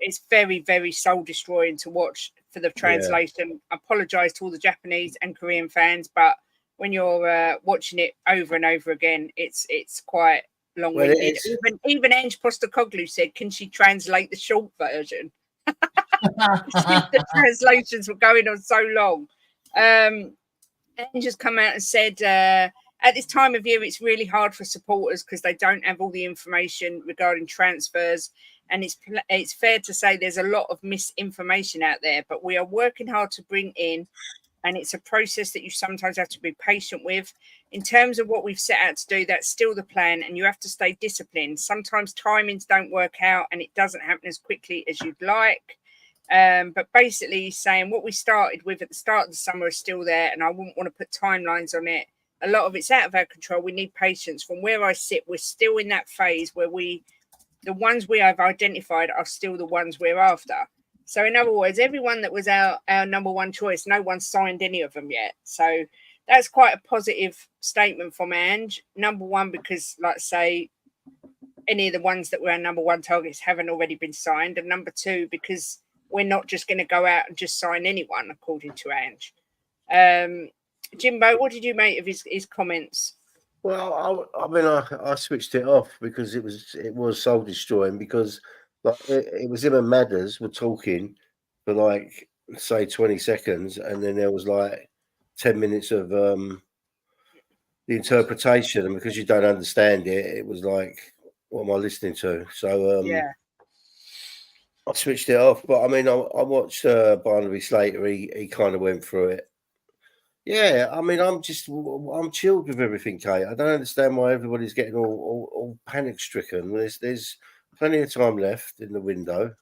It's very, very soul destroying to watch for the translation. I apologise to all the Japanese and Korean fans, but when you're watching it over and over again, it's quite long-winded. Even Ange Postecoglou said, "Can she translate the short version?" The translations were going on so long. Ange has come out and said, at this time of year, it's really hard for supporters because they don't have all the information regarding transfers. And it's fair to say there's a lot of misinformation out there, but we are working hard to bring in, and it's a process that you sometimes have to be patient with. In terms of what we've set out to do, that's still the plan, and you have to stay disciplined. Sometimes timings don't work out and it doesn't happen as quickly as you'd like. But basically, he's saying what we started with at the start of the summer is still there, and I wouldn't want to put timelines on it. A lot of it's out of our control. We need patience. From where I sit, we're still in that phase where the ones we have identified are still the ones we're after. So in other words, everyone that was our number one choice, no one's signed any of them yet. So that's quite a positive statement from Ange. Number one, because like I say, any of the ones that were our number one targets haven't already been signed. And number two, because we're not just going to go out and just sign anyone, according to Ange. Jimbo, what did you make of his comments? Well, I switched it off because it was soul destroying, because like it was him and Madders were talking for like say 20 seconds, and then there was like 10 minutes of the interpretation, and because you don't understand it, it was like, what am I listening to? So Yeah. I switched it off. But I mean, I watched Barnaby Slater. He kind of went through it. Yeah, I mean, I'm chilled with everything, Kate. I don't understand why everybody's getting all panic stricken. There's plenty of time left in the window.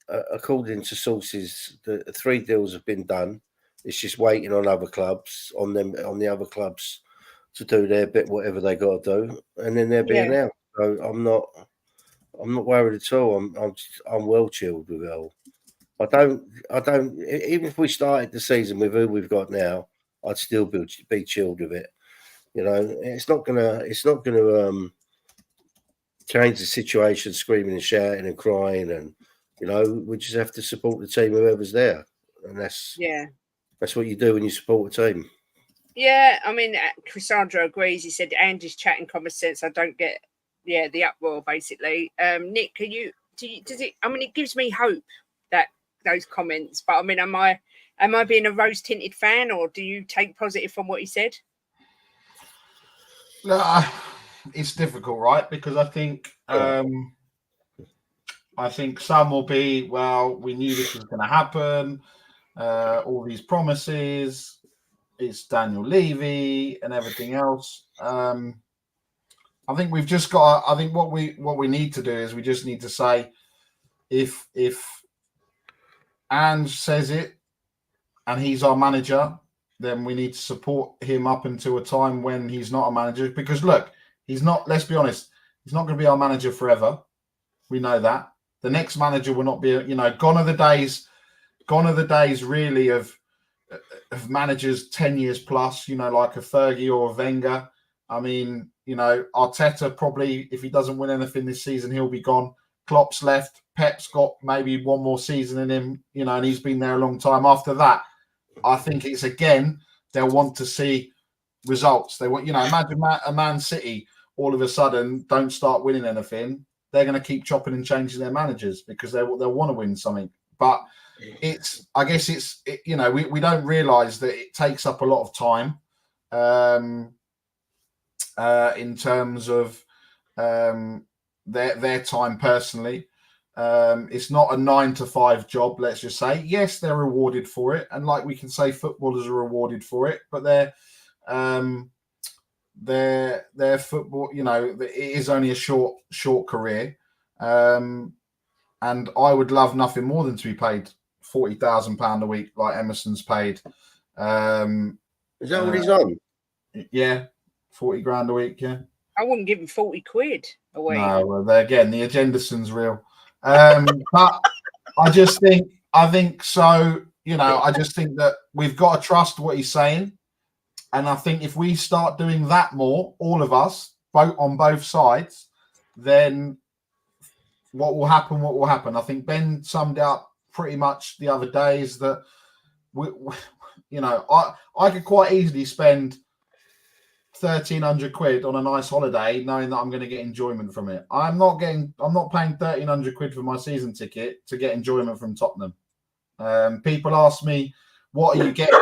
According to sources, the 3 deals have been done. It's just waiting on other clubs, on the other clubs to do their bit, whatever they got to do, and then they'll be announced. So I'm not worried at all. I'm well chilled with it all. I don't. Even if we started the season with who we've got now, I'd still be chilled with it. You know, it's not gonna change the situation, screaming and shouting and crying, and you know, we just have to support the team, whoever's there, and that's what you do when you support a team. Yeah, I mean, Cassandra agrees. He said, Andy's chatting common sense. I don't get, the uproar, basically. Nick, does it, I mean, it gives me hope that those comments, but I mean, am I being a rose-tinted fan, or do you take positive from what he said? No, it's difficult, right? Because I think some will be, well, we knew this was going to happen. All these promises, it's Daniel Levy and everything else. I think we've just got. I think what we need to do is we just need to say, if Ange says it and he's our manager, then we need to support him up until a time when he's not a manager. Because look, he's not. Let's be honest, he's not going to be our manager forever. We know that. The next manager will not be. Gone are the days really of managers 10 years plus. Like a Fergie or a Wenger. I mean, Arteta probably, if he doesn't win anything this season, he'll be gone. Klopp's left. Pep's got maybe one more season in him, and he's been there a long time. After that, I think it's again, they'll want to see results. They want, imagine a Man City all of a sudden don't start winning anything. They're going to keep chopping and changing their managers because they'll want to win something. But we don't realise that it takes up a lot of time in terms of their time personally. It's not a 9-to-5 job, let's just say. Yes, they're rewarded for it, and like we can say, footballers are rewarded for it, but their football, it is only a short career, and I would love nothing more than to be paid £40,000 a week like Emerson's paid. Is that what he's on? Yeah, 40 grand a week. Yeah, I wouldn't give him 40 quid a week. No, well, again, the agendason's real. But I think so. I just think that we've got to trust what he's saying. And I think if we start doing that more, all of us, on both sides, then what will happen? I think Ben summed it up pretty much the other day is that, I could quite easily spend 1,300 quid on a nice holiday, knowing that I'm going to get enjoyment from it. I'm not paying 1,300 quid for my season ticket to get enjoyment from Tottenham. People ask me, what are you getting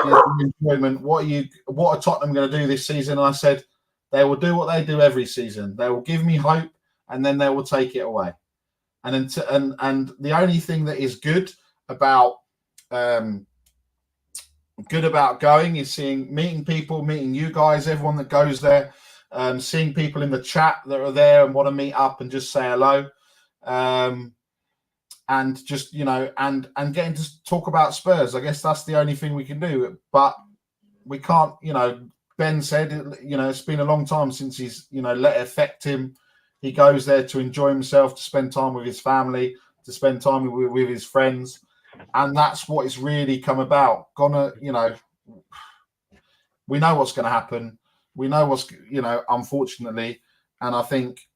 enjoyment? What are Tottenham going to do this season? And I said, they will do what they do every season. They will give me hope, and then they will take it away. And the only thing that is good about going is meeting people, meeting you guys, everyone that goes there, seeing people in the chat that are there and want to meet up and just say hello. and just, you know, and getting to talk about Spurs. I guess that's the only thing we can do. But we can't, you know, Ben said, you know, it's been a long time since he's, you know, let it affect him. He goes there to enjoy himself, to spend time with his family, to spend time with his friends. And that's what it's really come about. You know, we know what's going to happen. We know what's, you know, unfortunately. And I think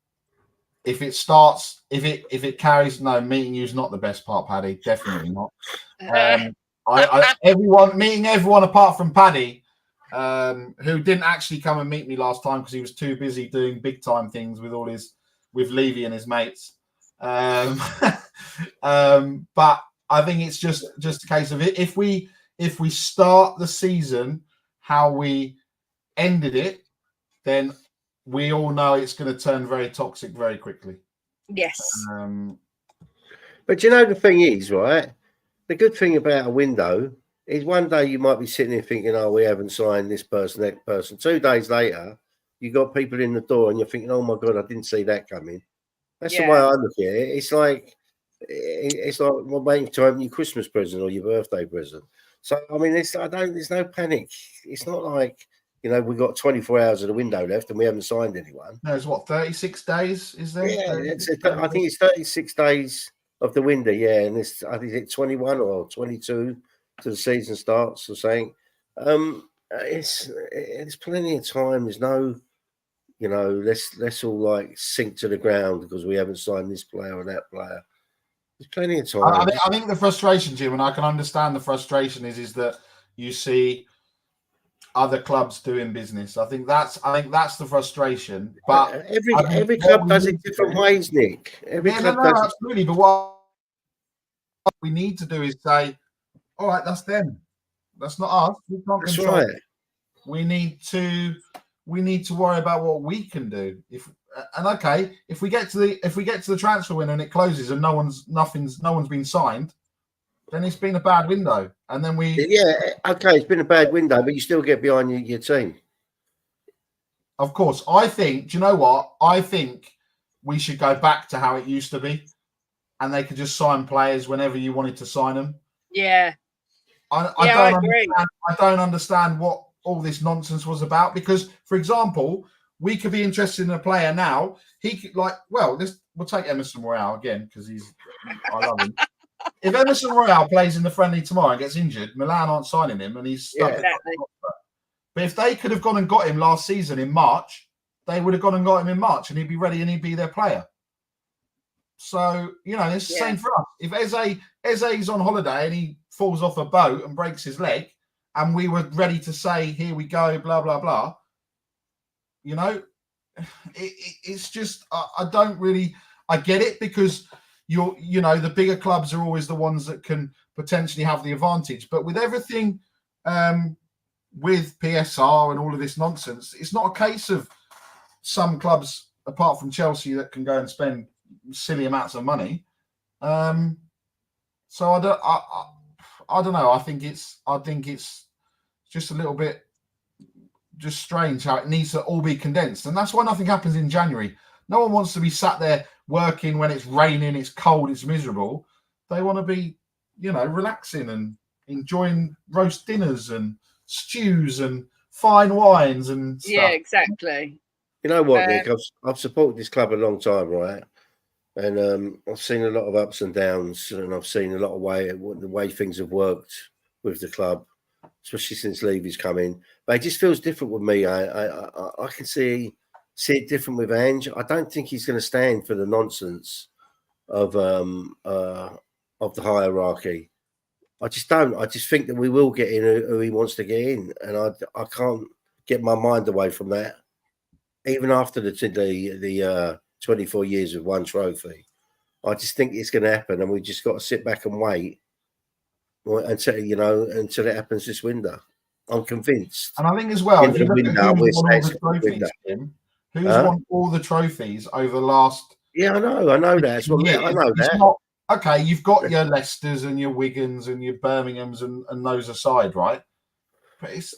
if it starts, if it carries, no, meeting you is not the best part, Paddy. Definitely not. Meeting everyone apart from Paddy, who didn't actually come and meet me last time because he was too busy doing big time things with Levy and his mates. But I think it's just a case of it. If we start the season how we ended it, then we all know it's going to turn very toxic very quickly. Yes. But you know, the thing is, right? The good thing about a window is one day you might be sitting there thinking, oh, we haven't signed this person, that person. 2 days later, you got people in the door and you're thinking, oh my God, I didn't see that coming. That's the way I look at it. It's like we're waiting to open your Christmas present or your birthday present. So I mean, there's no panic. It's not like, you know, we've got 24 hours of the window left and we haven't signed anyone. No, it's what, 36 days, is there? Yeah, I think it's 36 days of the window, yeah, and I think it's 21 or 22 to the season starts or something. It's plenty of time. There's no, you know, let's all like sink to the ground because we haven't signed this player or that player. There's plenty of time. I think the frustration, Jim, and I can understand the frustration is that you see other clubs doing business. I think that's the frustration. But every club does it different ways, Nick. Every club does absolutely. But what we need to do is say, all right, that's them. That's not us. We can't control it. We need to worry about what we can do. If we get to the transfer window and it closes and no one's been signed, then it's been a bad window. And then it's been a bad window, but you still get behind your team. Of course. I think, do you know what? I think we should go back to how it used to be. And they could just sign players whenever you wanted to sign them. Yeah. I don't understand what all this nonsense was about. Because, for example, we could be interested in a player now. He could, we'll take Emerson Royale again because I love him. If Emerson Royale plays in the friendly tomorrow and gets injured, Milan aren't signing him and he's stuck. Exactly. But if they could have gone and got him last season in March, they would have gone and got him in March and he'd be ready and he'd be their player. So, you know, it's the same for us. If Eze's on holiday and he falls off a boat and breaks his leg and we were ready to say, here we go, blah, blah, blah, you know, it's just, I get it because the bigger clubs are always the ones that can potentially have the advantage. But with everything, with PSR and all of this nonsense, it's not a case of some clubs, apart from Chelsea, that can go and spend silly amounts of money. So I don't know. I think it's just a little bit just strange how it needs to all be condensed. And that's why nothing happens in January. No one wants to be sat there working when it's raining, it's cold, it's miserable. They want to be, relaxing and enjoying roast dinners and stews and fine wines and stuff. Yeah, exactly. You know what, Nick? I've supported this club a long time, right? And I've seen a lot of ups and downs, and I've seen a lot of the way things have worked with the club, especially since Levy's come in. But it just feels different with me. I can see it different with Ange. I don't think he's going to stand for the nonsense of the hierarchy. I just don't. I just think that we will get in who he wants to get in, and I can't get my mind away from that. Even after the 24 years of one trophy, I just think it's going to happen, and we just got to sit back and wait until it happens this window. I'm convinced. And I think as well, if you look at who's won all the trophies over the last. Yeah, I know that. I know that. Okay, you've got your Leicesters and your Wigans and your Birminghams and those aside, right? But it's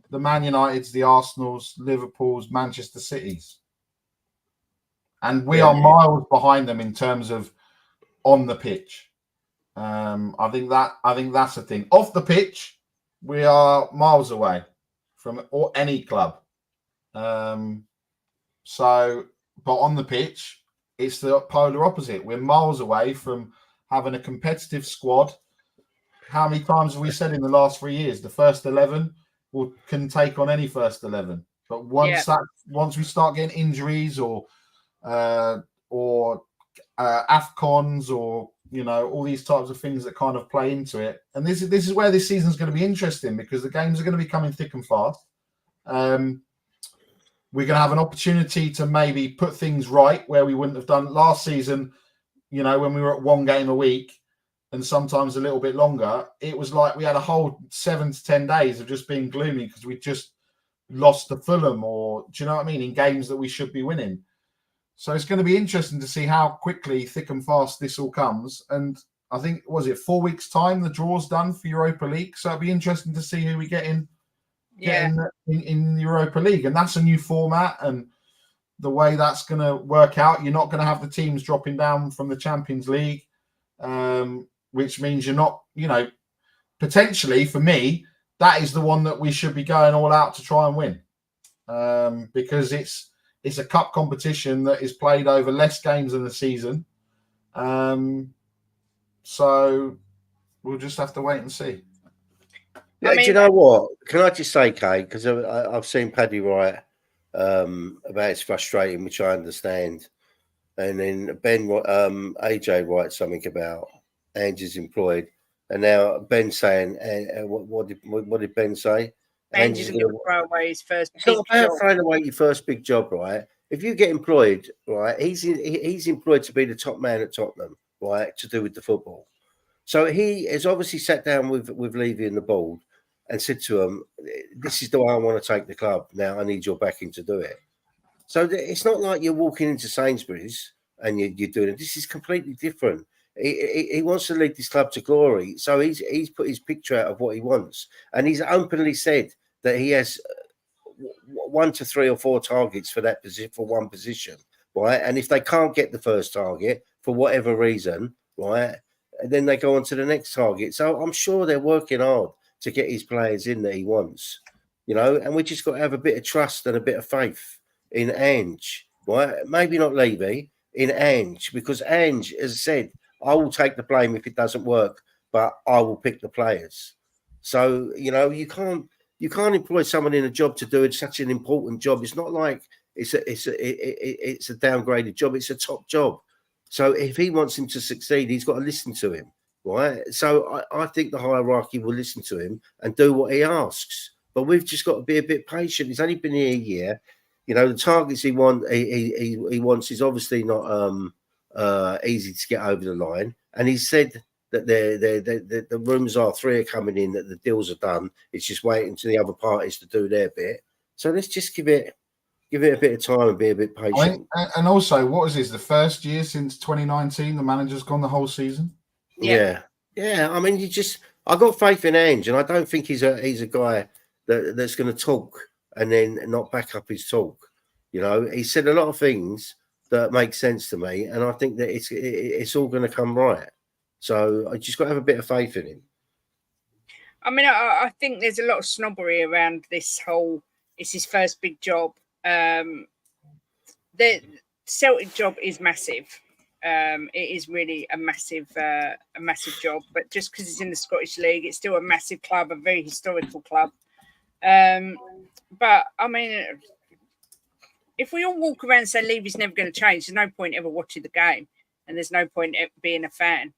the Man Uniteds, the Arsenals, Liverpools, Manchester Cities. And we are miles behind them in terms of on the pitch. I think that's the thing. Off the pitch, we are miles away from any club. So, but on the pitch, it's the polar opposite. We're miles away from having a competitive squad. How many times have we said in the last 3 years the first 11 can take on any first 11? But once we start getting injuries or AFCONs or all these types of things that kind of play into it, and this is where this season's going to be interesting because the games are going to be coming thick and fast. We're going to have an opportunity to maybe put things right where we wouldn't have done last season. When we were at one game a week and sometimes a little bit longer, it was like we had a whole 7 to 10 days of just being gloomy because we just lost to Fulham, or do you know what I mean, in games that we should be winning. So it's going to be interesting to see how quickly, thick and fast this all comes. And I think, was it 4 weeks' time the draw's done for Europa League? So it'll be interesting to see who we get in the Europa League. And that's a new format, and the way that's going to work out, you're not going to have the teams dropping down from the Champions League, which means you're not, potentially for me, that is the one that we should be going all out to try and win, because it's a cup competition that is played over less games in the season. So we'll just have to wait and see. Do you know what? Can I just say, Kate, because I've seen Paddy write about it's frustrating, which I understand. And then Ben, AJ writes something about Angie's employed. And now Ben's saying, what did Ben say? Angie's going to throw away his first big job. It's not about throwing away your first big job, right? If you get employed, right, he's employed to be the top man at Tottenham, right, to do with the football. So he has obviously sat down with Levy and the board and said to him, this is the way I want to take the club. Now I need your backing to do it. So it's not like you're walking into Sainsbury's and you're doing it. This is completely different. He wants to lead this club to glory. So he's put his picture out of what he wants. And he's openly said that he has 1 to 3 or 4 targets for that position, for one position, right? And if they can't get the first target for whatever reason, right, then they go on to the next target. So I'm sure they're working hard to get his players in that he wants, and we just got to have a bit of trust and a bit of faith in Ange, right? Maybe not Levy, in Ange, because Ange has said, I will take the blame if it doesn't work, but I will pick the players. So, you can't employ someone in a job to do such an important job. It's not like it's a downgraded job. It's a top job. So if he wants him to succeed, he's got to listen to him, right? So I think the hierarchy will listen to him and do what he asks. But we've just got to be a bit patient. He's only been here a year. The targets he wants is obviously not easy to get over the line. And he said that the rooms are 3 are coming in, that the deals are done. It's just waiting to the other parties to do their bit. So let's just give it a bit of time and be a bit patient. And also, what is this? The first year since 2019, the manager's gone the whole season. Yeah. I mean, I got faith in Ange, and I don't think he's a guy that's going to talk and then not back up his talk. He said a lot of things that make sense to me, and I think that it's all going to come right. So I just got to have a bit of faith in him. I mean, I think there's a lot of snobbery around this whole. It's his first big job. The Celtic job is massive. It is really a massive job. But just because it's in the Scottish League, it's still a massive club, a very historical club. But I mean, if we all walk around and say Levy's never going to change, there's no point ever watching the game, and there's no point being a fan,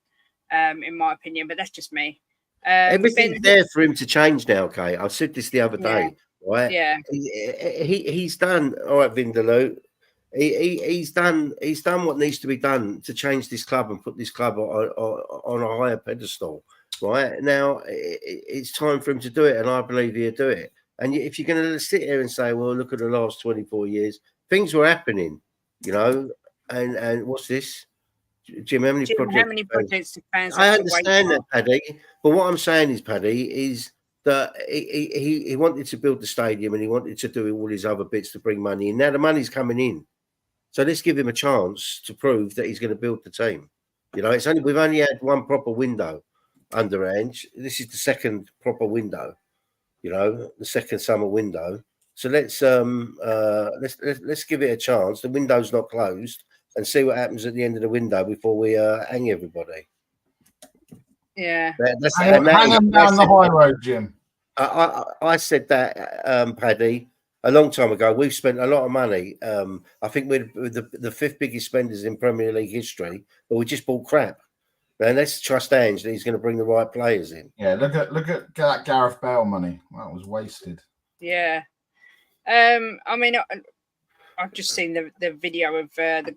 in my opinion. But that's just me. Everything's there for him to change now, Kate. I said this the other day, right? Yeah. He's done all right, Vindaloo. He's done what needs to be done to change this club and put this club on a higher pedestal. Right now, it's time for him to do it, and I believe he'll do it. And if you're going to sit here and say, "Well, look at the last 24 years, things were happening," and what's this? Jim, how many projects do fans I understand that, Paddy. But what I'm saying is, Paddy, is that he wanted to build the stadium and he wanted to do all his other bits to bring money in. Now the money's coming in. So let's give him a chance to prove that he's going to build the team. You know, we've only had one proper window under Ange. This is the second proper window. You know, the second summer window. So let's give it a chance. The window's not closed, and see what happens at the end of the window before we hang everybody. Yeah, Hang them down the high road, Jim. I said that, Paddy, a long time ago. We've spent a lot of money. I think we're the fifth biggest spenders in Premier League history, but we just bought crap. And let's trust Ange that he's going to bring the right players in. Yeah, look at that Gareth Bale money. That was wasted. Yeah. I mean, I've just seen the video of the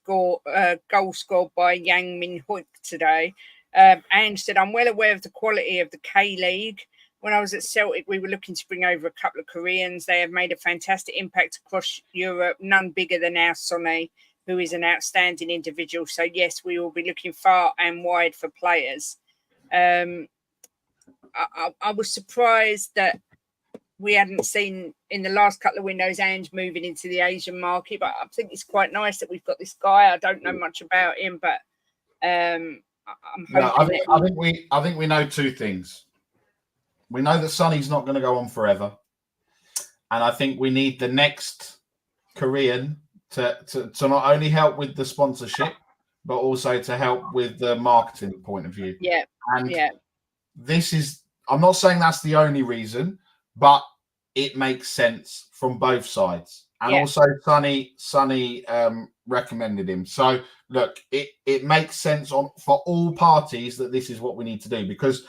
goal scored by Yang Min Hoik today. Ange said, "I'm well aware of the quality of the K-League. When I was at Celtic, we were looking to bring over a couple of Koreans. They have made a fantastic impact across Europe, none bigger than our Sonny, who is an outstanding individual. So, yes, we will be looking far and wide for players." I was surprised that we hadn't seen in the last couple of windows Ange moving into the Asian market, but I think it's quite nice that we've got this guy. I don't know much about him, but I'm hoping I think we know two things. We know that Sonny's not going to go on forever, and I think we need the next Korean to not only help with the sponsorship, but also to help with the marketing point of view. Yeah, and this is. I'm not saying that's the only reason, but it makes sense from both sides. And also Sonny recommended him. So look, it makes sense for all parties that this is what we need to do, because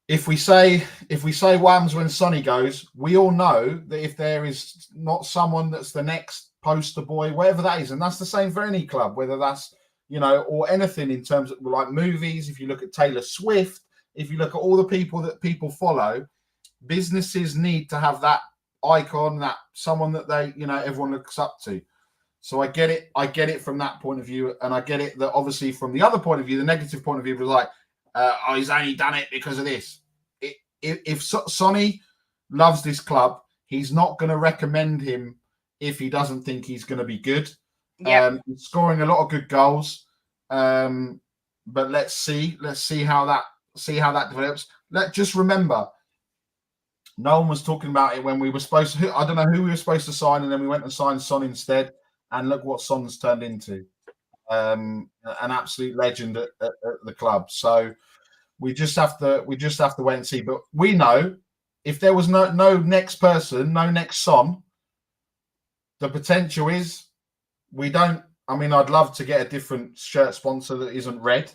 if we say whams when Sonny goes, we all know that if there is not someone that's the next poster boy, whatever that is, and that's the same for any club, whether that's, you know, or anything in terms of like movies. If you look at Taylor Swift, if you look at all the people that people follow, businesses need to have that icon, that someone that they, you know, everyone looks up to. So I get it from that point of view, and I get it that obviously from the other point of view, the negative point of view was like, he's only done it because of this. If Sonny loves this club, he's not going to recommend him if he doesn't think he's going to be good. He's scoring a lot of good goals, but let's see how that develops. Just remember, no one was talking about it when we were supposed to. I don't know who we were supposed to sign, and then we went and signed Son instead. And look what Son's turned into, an absolute legend at the club. So we just have to wait and see. But we know if there was no next person, no next Son, the potential is we don't. I mean, I'd love to get a different shirt sponsor that isn't red,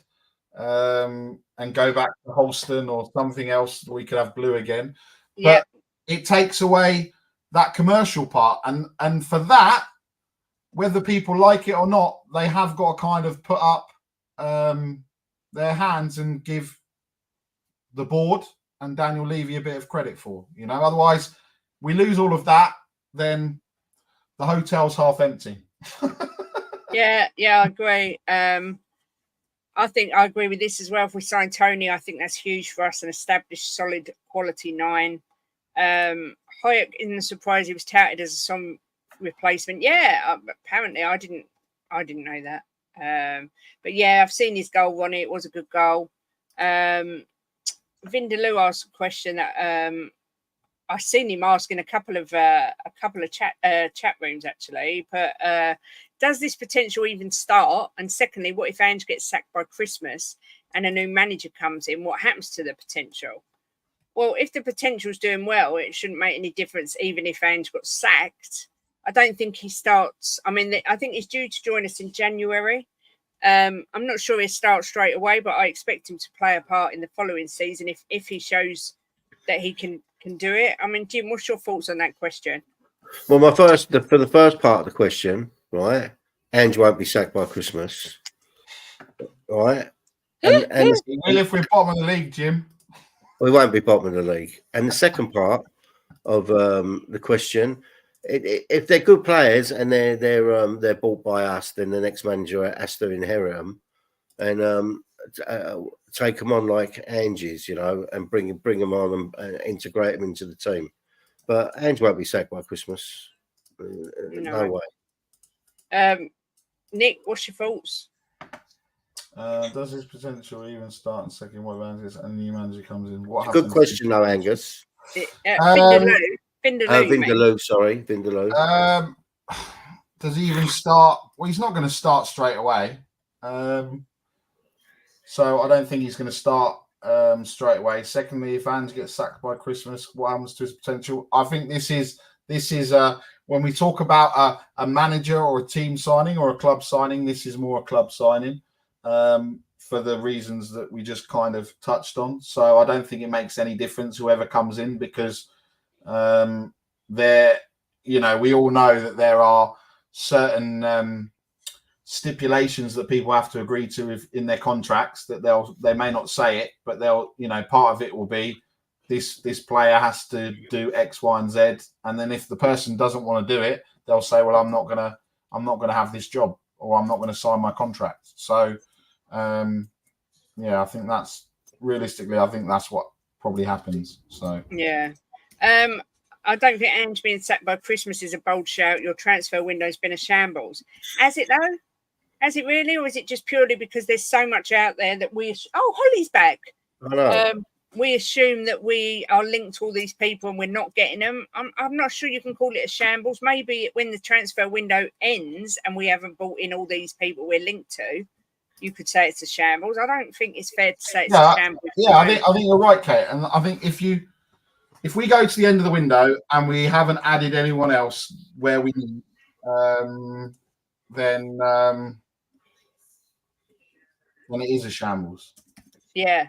and go back to Holston or something else that we could have blue again. But it takes away that commercial part, and for that, whether people like it or not, they have got to kind of put up their hands and give the board and Daniel Levy a bit of credit for, you know. Otherwise, we lose all of that, then the hotel's half empty. I agree. I think I agree with this as well. If we sign Tony, I think that's huge for us, an established, solid, quality 9. Hoyek isn't surprised he was touted as a Son replacement. Yeah, apparently I didn't know that. But yeah, I've seen his goal, Ronnie. It was a good goal. Vindaloo asked a question that I've seen him ask in a couple of chat rooms actually. But does this potential even start? And secondly, what if Ange gets sacked by Christmas and a new manager comes in? What happens to the potential? Well, if the potential's doing well, it shouldn't make any difference, even if Ange got sacked. I don't think he starts. I mean, I think he's due to join us in January. I'm not sure he'll start straight away, but I expect him to play a part in the following season if he shows that he can do it. I mean, Jim, what's your thoughts on that question? Well, for the first part of the question, right? Ange won't be sacked by Christmas, right? And if we're bottom of the league, Jim, we won't be bottom of the league. And the second part of the question, if they're good players and they're bought by us, then the next manager has to inherit them and take them on like Ange's, you know, and bring them on and integrate them into the team. But Ange won't be sacked by Christmas. No way. Nick, what's your thoughts? Does his potential even start in second? What managers and new manager comes in? What Good happens? question, though, Angus. Vindaloo, you mean? Vindaloo, sorry, Vindaloo. Does he even start? Well, he's not going to start straight away. So I don't think he's going to start straight away. Secondly, if Ange gets sacked by Christmas, what happens to his potential? I think this is when we talk about a manager or a team signing or a club signing, this is more a club signing for the reasons that we just kind of touched on. So I don't think it makes any difference whoever comes in, because we all know that there are certain stipulations that people have to agree to in their contracts, that they may not say it, but they'll, part of it will be this player has to do X, Y, and Z. And then if the person doesn't want to do it, they'll say, well, I'm not gonna have this job, or I'm not going to sign my contract. So I think that's realistically, I think that's what probably happens. So yeah. I don't think Ange being sacked by Christmas is a bold shout. Your transfer window's been a shambles. Has it though? Has it really, or is it just purely because there's so much out there that Holly's back? I know. We assume that we are linked to all these people and we're not getting them. I'm not sure you can call it a shambles. Maybe when the transfer window ends and we haven't brought in all these people we're linked to, you could say it's a shambles. I don't think it's fair to say it's a shambles. Yeah, I think you're right, Kate. And I think if we go to the end of the window and we haven't added anyone else where we need, then it is a shambles. Yeah.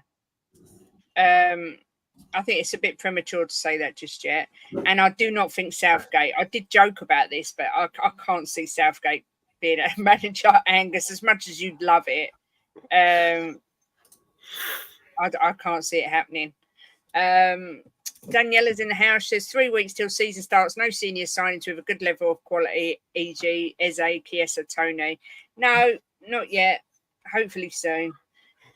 I think it's a bit premature to say that just yet. And I do not think Southgate, I did joke about this, but I can't see Southgate being a manager, Angus, as much as you'd love it. I can't see it happening. Daniela's in the house. Says 3 weeks till season starts. No senior signings with a good level of quality, e.g. Eze, Chiesa, Tony. No, not yet. Hopefully soon.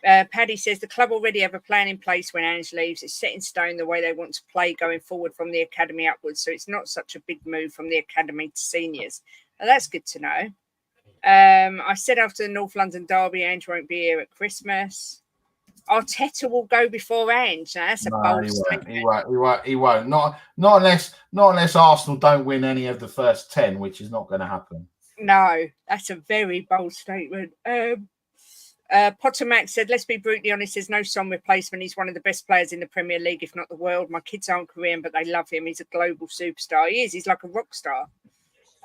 Paddy says the club already have a plan in place when Ange leaves. It's set in stone the way they want to play going forward from the academy upwards. So it's not such a big move from the academy to seniors. Now, that's good to know. I said after the North London derby, Ange won't be here at Christmas. Arteta will go before Ange. Now, that's a bold statement. He won't. Not unless Arsenal don't win any of the first 10, which is not going to happen. No, that's a very bold statement. Potter Max said, let's be brutally honest, there's no Son replacement. He's one of the best players in the Premier League, if not the world. My kids aren't Korean, but they love him. He's a global superstar. He is. He's like a rock star.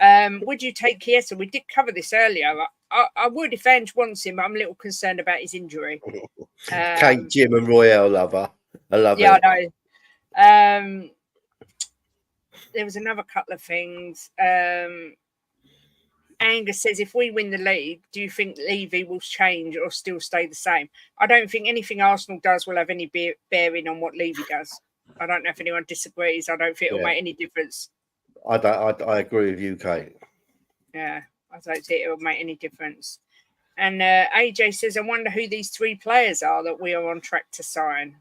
Would you take Chiesa? We did cover this earlier. I would if Ange wants him, but I'm a little concerned about his injury. Kate, Jim and Royale lover. I love it. Yeah, I know. There was another couple of things. Angus says, if we win the league, do you think Levy will change or still stay the same? I don't think anything Arsenal does will have any bearing on what Levy does. I don't know if anyone disagrees. I don't think it will make any difference. I agree with you, Kate. Yeah, I don't think it will make any difference. And AJ says, I wonder who these 3 players are that we are on track to sign.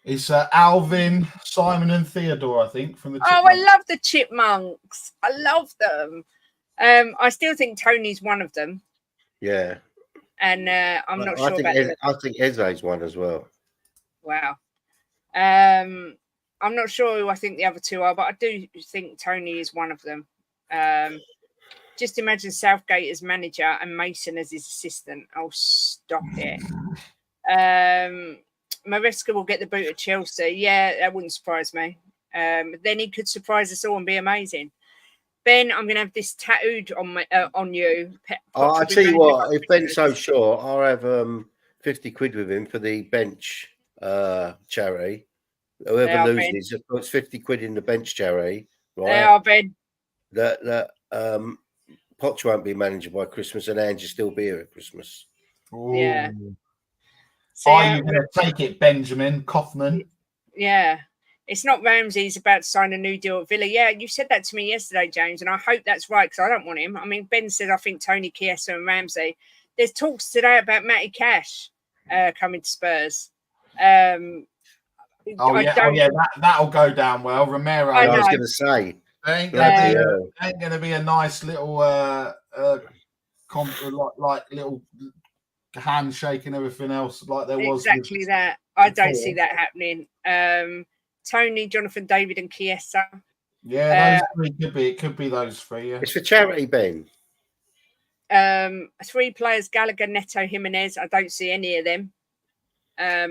It's Alvin, Simon, and Theodore, I think, from the Chipmunks. Oh, I love the Chipmunks. I love them. I still think Tony's one of them. Yeah. And I'm not sure about it. I think Eze's one as well. Wow. I'm not sure who I think the other 2 are, but I do think Tony is one of them. Just imagine Southgate as manager and Mason as his assistant. Oh, stop it. Maresca will get the boot at Chelsea. Yeah, that wouldn't surprise me. Then he could surprise us all and be amazing. Ben, I'm going to have this tattooed on you. I tell you what, if Ben's so sure, I'll have 50 quid with him for the bench charity. Whoever loses puts 50 quid in the bench charity. Right? They are, Ben. That Poch won't be manager by Christmas, and Ange will still be here at Christmas. Ooh. Yeah. Are you going to take it, Benjamin Kaufman? Yeah. It's not Ramsey. He's about to sign a new deal at Villa. Yeah, you said that to me yesterday, James, and I hope that's right because I don't want him. I mean, Ben said I think Tony, Chiesa and Ramsey. There's talks today about Matty Cash coming to Spurs. That'll go down well. Romero. I was going to say. Ain't going to be a nice little like little handshake and everything else, like there was exactly that. I don't before. see that happening. Tony, Jonathan, David, and Chiesa. Yeah, those three could be. It could be those three. Yeah. It's for charity, Ben. 3 players: Gallagher, Neto, Jimenez. I don't see any of them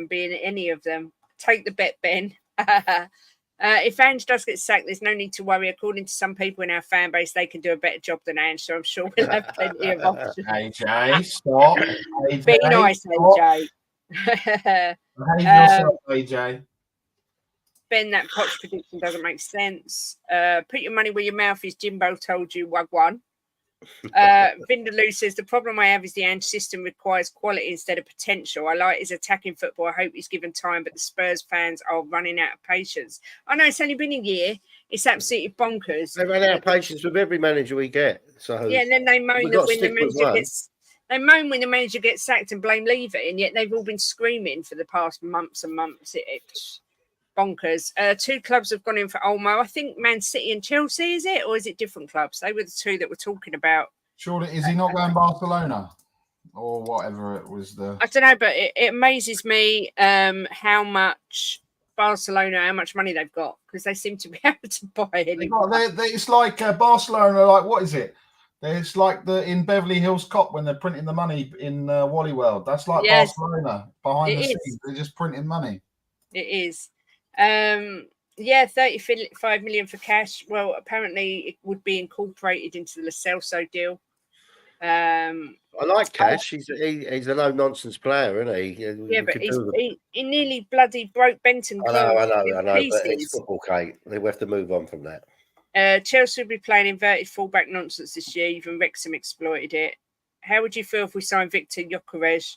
being any of them. Take the bet, Ben. If Ange does get sacked, there's no need to worry. According to some people in our fan base, they can do a better job than Ange, so I'm sure we'll have plenty of options. AJ, stop. AJ, Be nice, stop. AJ. Behave yourself, AJ. Ben, that Poch prediction doesn't make sense. Put your money where your mouth is. Jimbo told you, Wagwan. Vindaloo says the problem I have is the Ange system requires quality instead of potential. I like his attacking football. I hope he's given time, but the Spurs fans are running out of patience. I know it's only been a year. It's absolutely bonkers. They run out of patience with every manager we get. So yeah, and then they moan that when the manager gets sacked and blame Levy, and yet they've all been screaming for the past months and months. It's bonkers. 2 clubs have gone in for Olmo. I think Man City and Chelsea, is it? Or is it different clubs? They were the 2 that we're talking about. Surely, is he not going Barcelona? Or whatever it was I don't know, but it amazes me how much Barcelona, how much money they've got, because they seem to be able to buy anyone. It's like Barcelona, like, what is it? It's like in Beverly Hills Cop when they're printing the money in Wally World. That's like Barcelona behind the scenes. They're just printing money. It is. 35 million for cash. Well, apparently it would be incorporated into the Lo Celso deal. I like Cash. He's a no nonsense player, isn't he? Yeah, but he nearly bloody broke Benton. I know. But it's football, Kate. They have to move on from that. Chelsea will be playing inverted fullback nonsense this year. Even Wrexham exploited it. How would you feel if we signed Victor Gyökeres?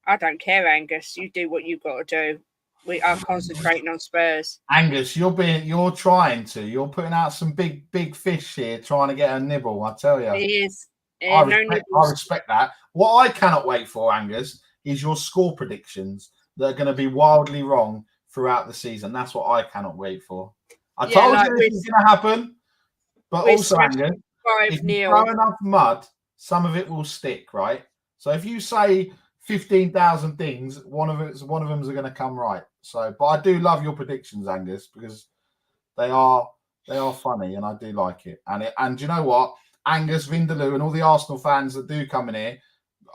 I don't care, Angus. You do what you've got to do. We are concentrating on Spurs. Angus, you're putting out some big fish here, trying to get a nibble. I tell you, he is. I respect that. What I cannot wait for, Angus, is your score predictions that are going to be wildly wrong throughout the season. That's what I cannot wait for. I told you this is going to happen, but also, Angus, if you throw enough mud, some of it will stick, right? So if you say 15,000 things, one of them's are going to come right. So, but I do love your predictions, Angus, because they are funny, and I do like it. And you know what, Angus, Vindaloo, and all the Arsenal fans that do come in here,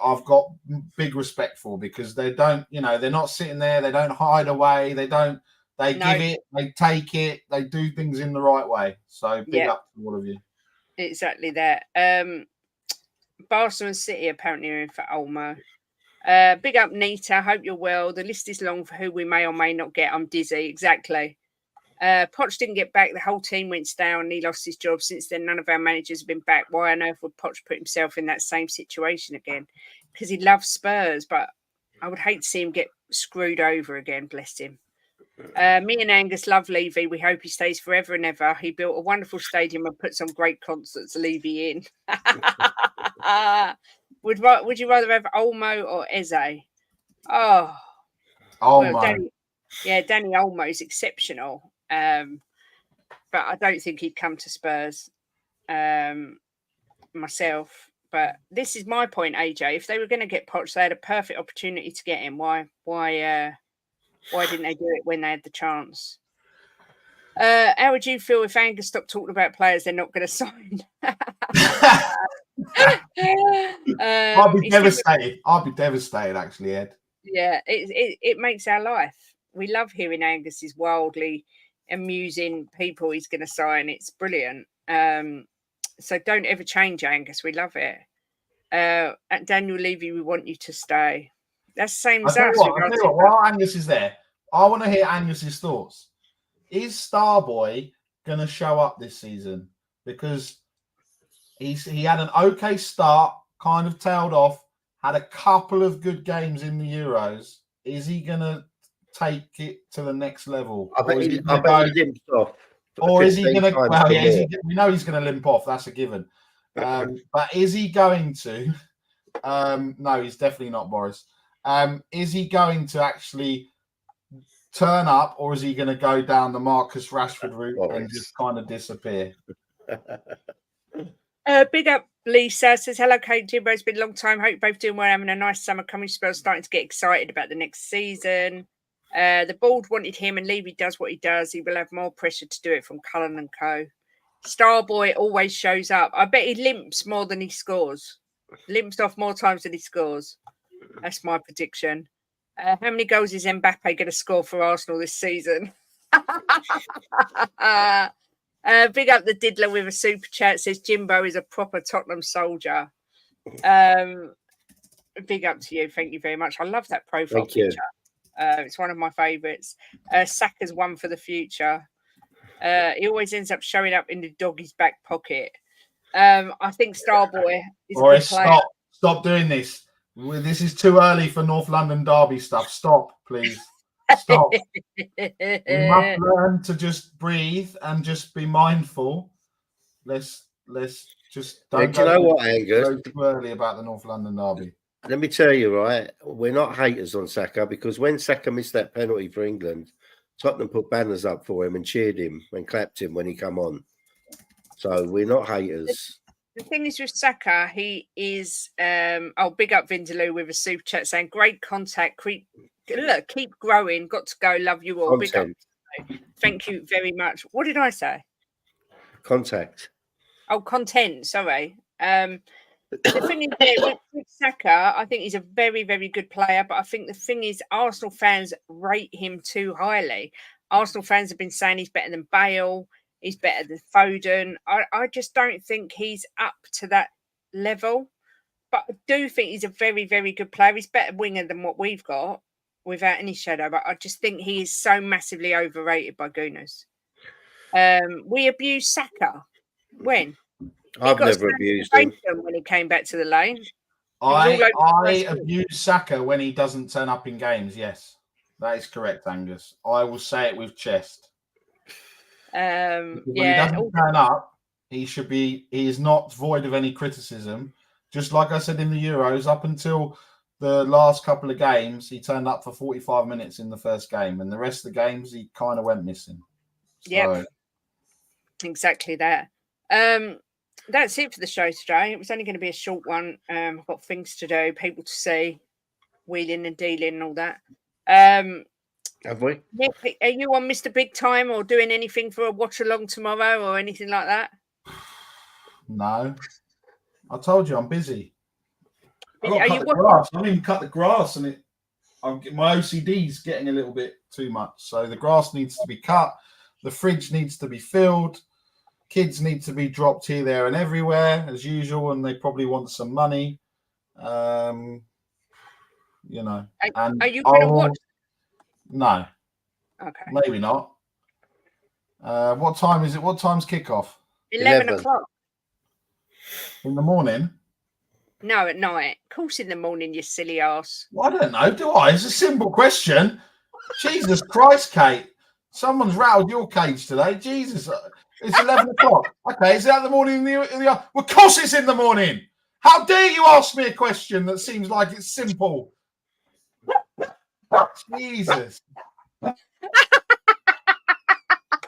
I've got big respect for, because they don't, they're not sitting there, they don't hide away, they give it, they take it, they do things in the right way. So big up to all of you. Exactly that. Barcelona and City apparently are in for Olmo. Big up, Nita. Hope you're well. The list is long for who we may or may not get. I'm dizzy. Exactly. Poch didn't get back. The whole team went down and he lost his job. Since then, none of our managers have been back. Why on earth would Poch put himself in that same situation again? Because he loves Spurs, but I would hate to see him get screwed over again. Bless him. Me and Angus love Levy. We hope he stays forever and ever. He built a wonderful stadium and put some great concerts. Levy in. Would you rather have Olmo or Eze? Oh, Olmo. Well, Danny Olmo is exceptional, but I don't think he'd come to Spurs myself. But this is my point, AJ. If they were going to get Poch, they had a perfect opportunity to get him. Why didn't they do it when they had the chance? How would you feel if Angus stopped talking about players they're not going to sign? I'll be devastated. I'll be devastated, actually, Ed. Yeah, it makes our life. We love hearing Angus's wildly amusing people he's going to sign. It's brilliant. So don't ever change, Angus. We love it. At Daniel Levy, we want you to stay. That's the same as us. While Angus is there, I want to hear Angus's thoughts. Is Starboy going to show up this season? Because he had an okay start, kind of tailed off, had a couple of good games in the Euros. Is he going to take it to the next level? I bet he limps off. Or is he going to? Well, yeah, we know he's going to limp off. That's a given. But is he going to? No, he's definitely not, Boris. Is he going to actually turn up, or is he going to go down the Marcus Rashford route and just kind of disappear? Big up Lisa says, hello, Kate, Jimbo. It's been a long time. Hope you're both doing well, having a nice summer coming. Spurs starting to get excited about the next season. The board wanted him, and Levy does what he does. He will have more pressure to do it from Cullen and co. Starboy always shows up. I bet he limps more than he scores. Limps off more times than he scores. That's my prediction. How many goals is Mbappe going to score for Arsenal this season? Big up the diddler with a super chat. Says Jimbo is a proper Tottenham soldier. Big up to you. Thank you very much. I love that profile picture. It's one of my favourites. Saka's one for the future. He always ends up showing up in the doggy's back pocket. I think Starboy is a good player. Stop doing this. This is too early for North London derby stuff. Stop, please. Stop. We must learn to just breathe and just be mindful. Let's just don't do you know what, Angus? Go too early about the North London derby. Let me tell you, right? We're not haters on Saka, because when Saka missed that penalty for England, Tottenham put banners up for him and cheered him and clapped him when he come on. So we're not haters. The thing is with Saka, he is big up Vindaloo with a super chat saying great contact, keep growing, got to go, love you all. Big up. Thank you very much. What did I say? Contact. Oh, content, sorry. The thing is with Saka, I think he's a very, very good player, but I think the thing is Arsenal fans rate him too highly. Arsenal fans have been saying he's better than Bale. He's better than Foden. I just don't think he's up to that level. But I do think he's a very, very good player. He's better winger than what we've got, without any shadow. But I just think he is so massively overrated by Gooners. We abused Saka. When? I've never abused him. When he came back to the lane. I abuse Saka when he doesn't turn up in games, yes. That is correct, Angus. I will say it with chest. When he doesn't turn up, he is not void of any criticism. Just like I said in the Euros, up until the last couple of games, he turned up for 45 minutes in the first game, and the rest of the games he kind of went missing. Yeah, exactly that. That's it for the show today. It was only going to be a short one. I've got things to do, people to see, wheeling and dealing and all that. Have we? Nick, are you on Mr. Big Time or doing anything for a watch along tomorrow or anything like that? No. I told you I'm busy. I didn't even cut the grass, and my OCD's getting a little bit too much. So the grass needs to be cut. The fridge needs to be filled. Kids need to be dropped here, there, and everywhere as usual, and they probably want some money. Are you going to watch? No. Okay. Maybe not. What time is it? What time's kickoff? 11 o'clock. In the morning? No, at night. Of course in the morning, you silly ass. Well, I don't know, do I? It's a simple question. Jesus Christ, Kate. Someone's rattled your cage today. Jesus. It's 11 o'clock. Okay, is that the morning? Well, of course it's in the morning. How dare you ask me a question that seems like it's simple? Jesus.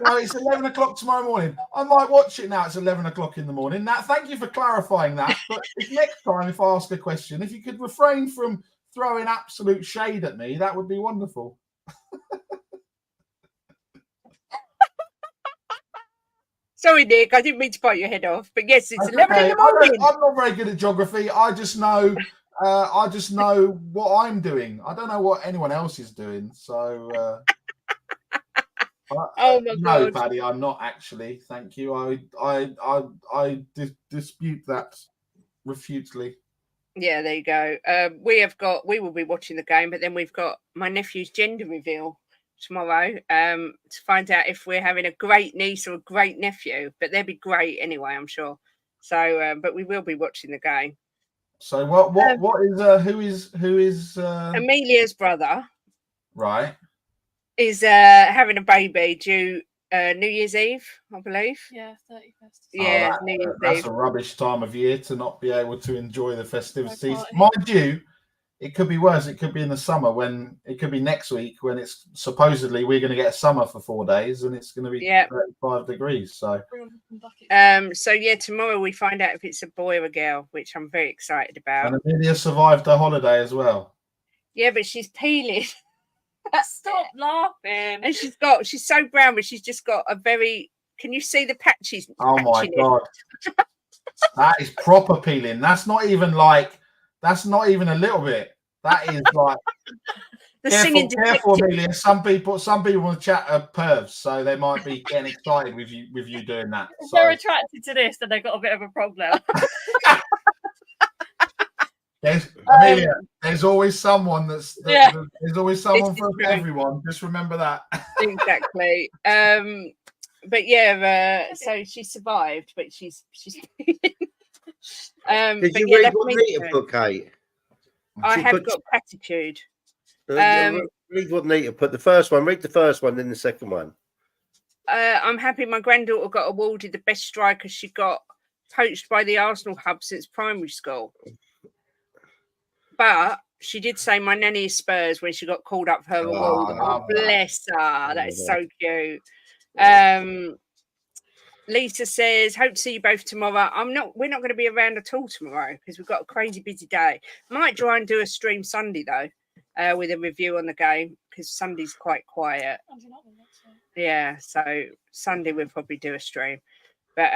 No, it's 11 o'clock tomorrow morning. I might watch it now. It's 11 o'clock in the morning. Now, thank you for clarifying that. But next time, if I ask a question, if you could refrain from throwing absolute shade at me, that would be wonderful. Sorry, Nick. I didn't mean to bite your head off. But yes, it's 11 in the morning. I'm not very good at geography. I just know what I'm doing. I don't know what anyone else is doing. So... oh my God! No, Paddy, I'm not actually. Thank you. I dispute that refutely. Yeah, there you go. We will be watching the game, but then we've got my nephew's gender reveal tomorrow to find out if we're having a great niece or a great nephew. But they'll be great anyway, I'm sure. So, but we will be watching the game. So who is Amelia's brother? Right. Is having a baby due New Year's Eve, I believe. Yeah, 31st. Yeah, New Year's that's Eve. a rubbish time of year to not be able to enjoy the festivities. Mind you, it could be worse. It could be in the summer when it could be next week when it's supposedly we're going to get a summer for 4 days and it's going to be 35 degrees. So, so yeah, tomorrow we find out if it's a boy or a girl, which I'm very excited about. and Amelia survived her holiday as well. Yeah, but she's peeling. Stop laughing. And she's so brown, but she's just got a very. Can you see the patches? Oh my God. That is proper peeling. That's not even a little bit. That is like careful, Amelia. Some people will chat pervs, so they might be getting excited with you doing that. If they're attracted to this, then they've got a bit of a problem. Amelia, there's always someone there's always someone for everyone. Just remember that. Exactly. But yeah, so she survived, but she's Did you read what Nita put, Kate? I have got gratitude. Read what Nita put. The first one. Read the first one, then the second one. I'm happy my granddaughter got awarded the best striker. She got poached by the Arsenal hub since primary school. But she did say my nanny is Spurs when she got called up for her award. Oh, bless her. That is so cute. Lisa says, hope to see you both tomorrow. We're not going to be around at all tomorrow because we've got a crazy busy day. Might try and do a stream Sunday though, with a review on the game because Sunday's quite quiet. Yeah, so Sunday we'll probably do a stream. But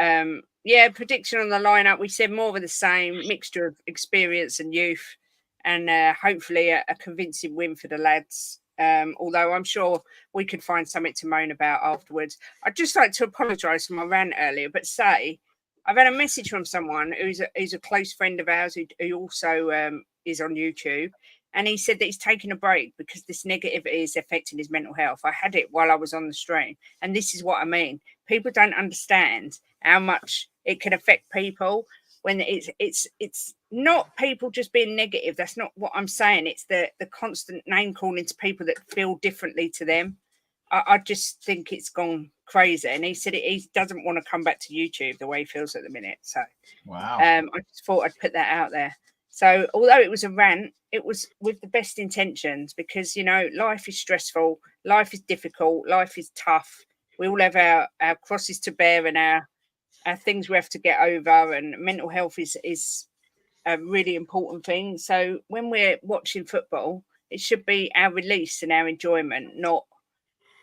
yeah, prediction on the lineup. We said more of the same, mixture of experience and youth, and hopefully a convincing win for the lads. Although I'm sure we could find something to moan about afterwards. I'd just like to apologise for my rant earlier, but say I've had a message from someone who's a close friend of ours who also is on YouTube, and he said that he's taking a break because this negativity is affecting his mental health. I had it while I was on the stream, and this is what I mean. People don't understand how much it can affect people when it's not people just being negative. That's not what I'm saying. It's the constant name calling to people that feel differently to them. I just think it's gone crazy. And he said he doesn't want to come back to YouTube the way he feels at the minute. So wow. I just thought I'd put that out there. So although it was a rant, it was with the best intentions because, you know, life is stressful, life is difficult, life is tough. We all have our crosses to bear and our things we have to get over, and mental health is a really important thing. So when we're watching football, it should be our release and our enjoyment, not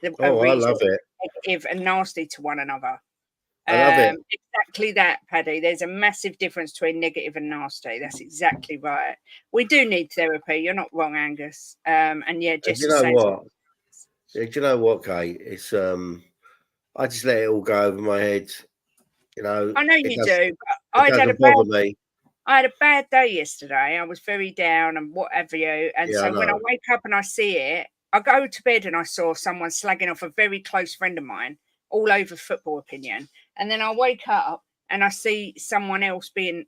the I love it. Negative and nasty to one another. I love it. Exactly that, Paddy. There's a massive difference between negative and nasty. That's exactly right. We do need therapy. You're not wrong, Angus. And yeah, just do you know what? Do you know what, Kate? It's I just let it all go over my head. You know, I know you do. But I had a bad day yesterday. I was very down and whatever you. And so when I wake up and I see it, I go to bed and I saw someone slagging off a very close friend of mine all over Football Opinion. And then I wake up and I see someone else being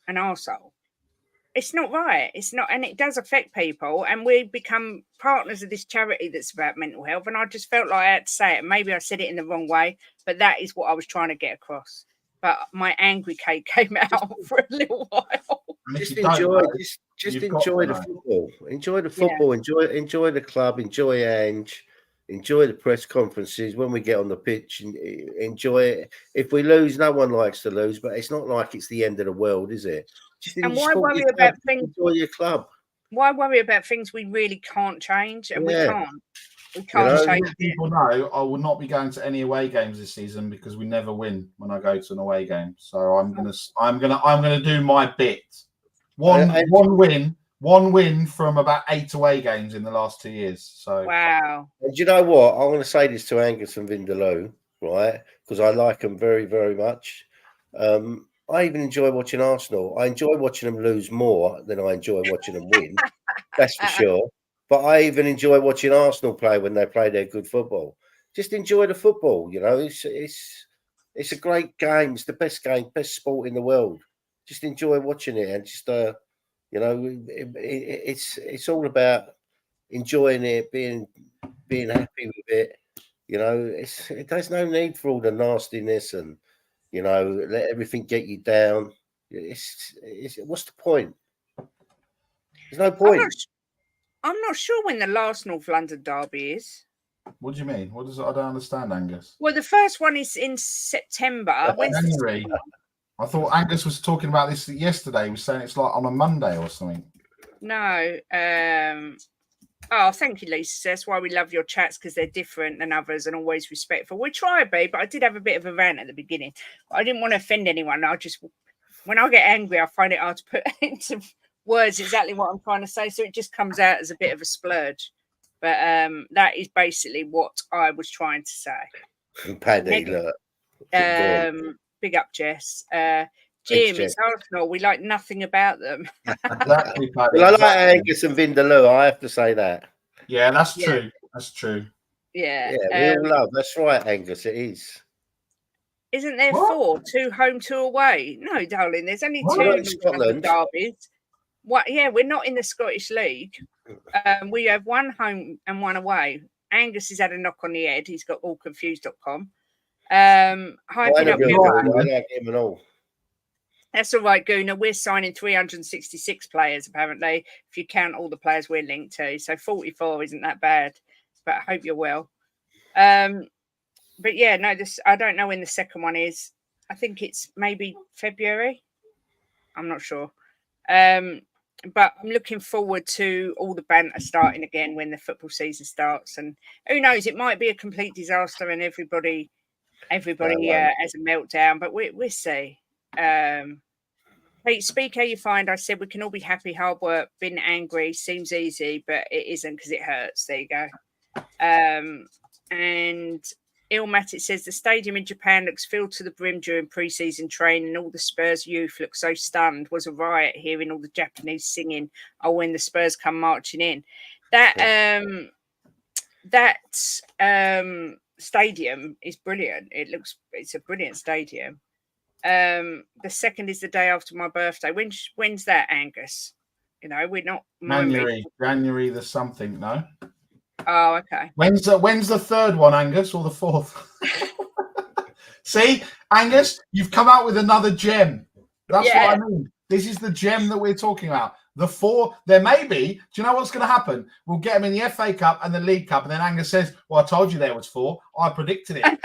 an arsehole. It's not right. It's not. And it does affect people. And we become partners of this charity that's about mental health. And I just felt like I had to say it. Maybe I said it in the wrong way, but that is what I was trying to get across. But my angry Kate came out for a little while. Just enjoy the football. Enjoy the football. Yeah. Enjoy the club. Enjoy Ange. Enjoy the press conferences when we get on the pitch. And enjoy it. If we lose, no one likes to lose, but it's not like it's the end of the world, is it? And why worry about things? Enjoy your club. Why worry about things we really can't change? And we can't. We can't change. People know I will not be going to any away games this season because we never win when I go to an away game. So I'm gonna do my bit. One win from about 8 away games in the last 2 years. So wow. And do you know what? I'm going to say this to Angus and Vindaloo, right? Because I like them very, very much. I even enjoy watching Arsenal. I enjoy watching them lose more than I enjoy watching them win. That's for sure. But I even enjoy watching Arsenal play when they play their good football. Just enjoy the football, you know. It's a great game. It's the best game, best sport in the world. Just enjoy watching it, and just you know, it's all about enjoying it, being happy with it. You know, there's no need for all the nastiness and, you know, let everything get you down. It's what's the point? There's no I'm point. not sure when the last North London derby is. What do you mean? What does it? I don't understand, Angus. Well, the first one is in September. When's the January. second one? I thought Angus was talking about this yesterday. He was saying it's like on a Monday or something. No. Oh, thank you, Lisa. That's why we love your chats, because they're different than others and always respectful. We try, babe, but I did have a bit of a rant at the beginning. I didn't want to offend anyone. When I get angry, I find it hard to put into words exactly what I'm trying to say. So it just comes out as a bit of a splurge. But that is basically what I was trying to say. Paddy, look. Big up, Jess. Thanks, Jim, Jess. it's Arsenal. We like nothing about them. Exactly, Paddy. Well, I like exactly. Angus and Vindaloo. I have to say that. Yeah, that's Yeah. true. That's true. Yeah. Yeah, we all love. That's right, Angus. It is. Isn't there What? 2 home, 2 away? No, darling. There's only What? 2 Not in North London Scotland. derbies. What? Yeah, we're not in the Scottish League. We have 1 home and 1 away. Angus has had a knock on the head. He's got allconfused.com. Hyping up. I like him and all. That's all right, Guna. We're signing 366 players, apparently, if you count all the players we're linked to. So 44 isn't that bad, but I hope you're well. But yeah, no, I don't know when the second one is. I think it's maybe February. I'm not sure. But I'm looking forward to all the banter starting again when the football season starts. And who knows, it might be a complete disaster and everybody has a meltdown, but we'll see. Hey, speak how you find. I said we can all be happy, hard work, been angry, seems easy, but it isn't because it hurts. There you go. And Ilmatic says the stadium in Japan looks filled to the brim during pre-season training. All the Spurs youth look so stunned. Was a riot hearing all the Japanese singing when the Spurs come marching in. That stadium is brilliant. It's a brilliant stadium. The second is the day after my birthday. When's that, Angus? You know, we're not January the something, no? Oh, okay. When's the third one, Angus, or the fourth? See, Angus, you've come out with another gem. That's what I mean. This is the gem that we're talking about. The 4, there may be. Do you know what's going to happen? We'll get them in the FA Cup and the League Cup, and then Angus says, "Well, I told you there was 4. I predicted it."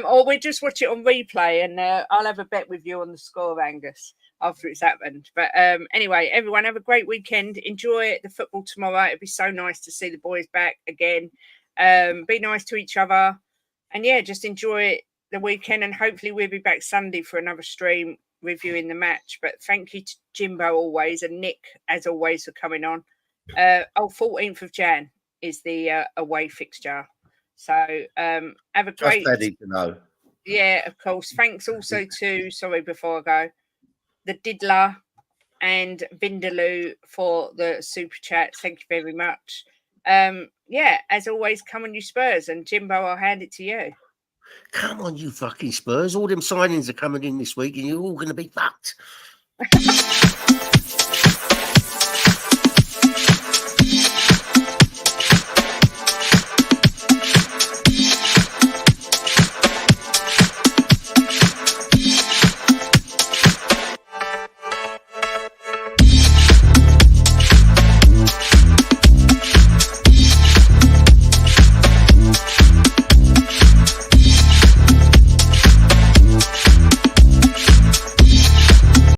Or we just watch it on replay, and I'll have a bet with you on the score, Angus, after it's happened. But anyway, everyone have a great weekend. Enjoy the football tomorrow. It'd be so nice to see the boys back again. Be nice to each other, and yeah, just enjoy the weekend. And hopefully we'll be back Sunday for another stream reviewing the match. But thank you to Jimbo always, and Nick as always for coming on. 14th of Jan is the away fixture. So have a great. Just ready to know. Yeah, of course. Thanks also to before I go, the Diddler and Vindaloo for the super chat. Thank you very much. Yeah, as always, come on you Spurs, and Jimbo, I'll hand it to you. Come on, you fucking Spurs. All them signings are coming in this week and you're all going to be fucked.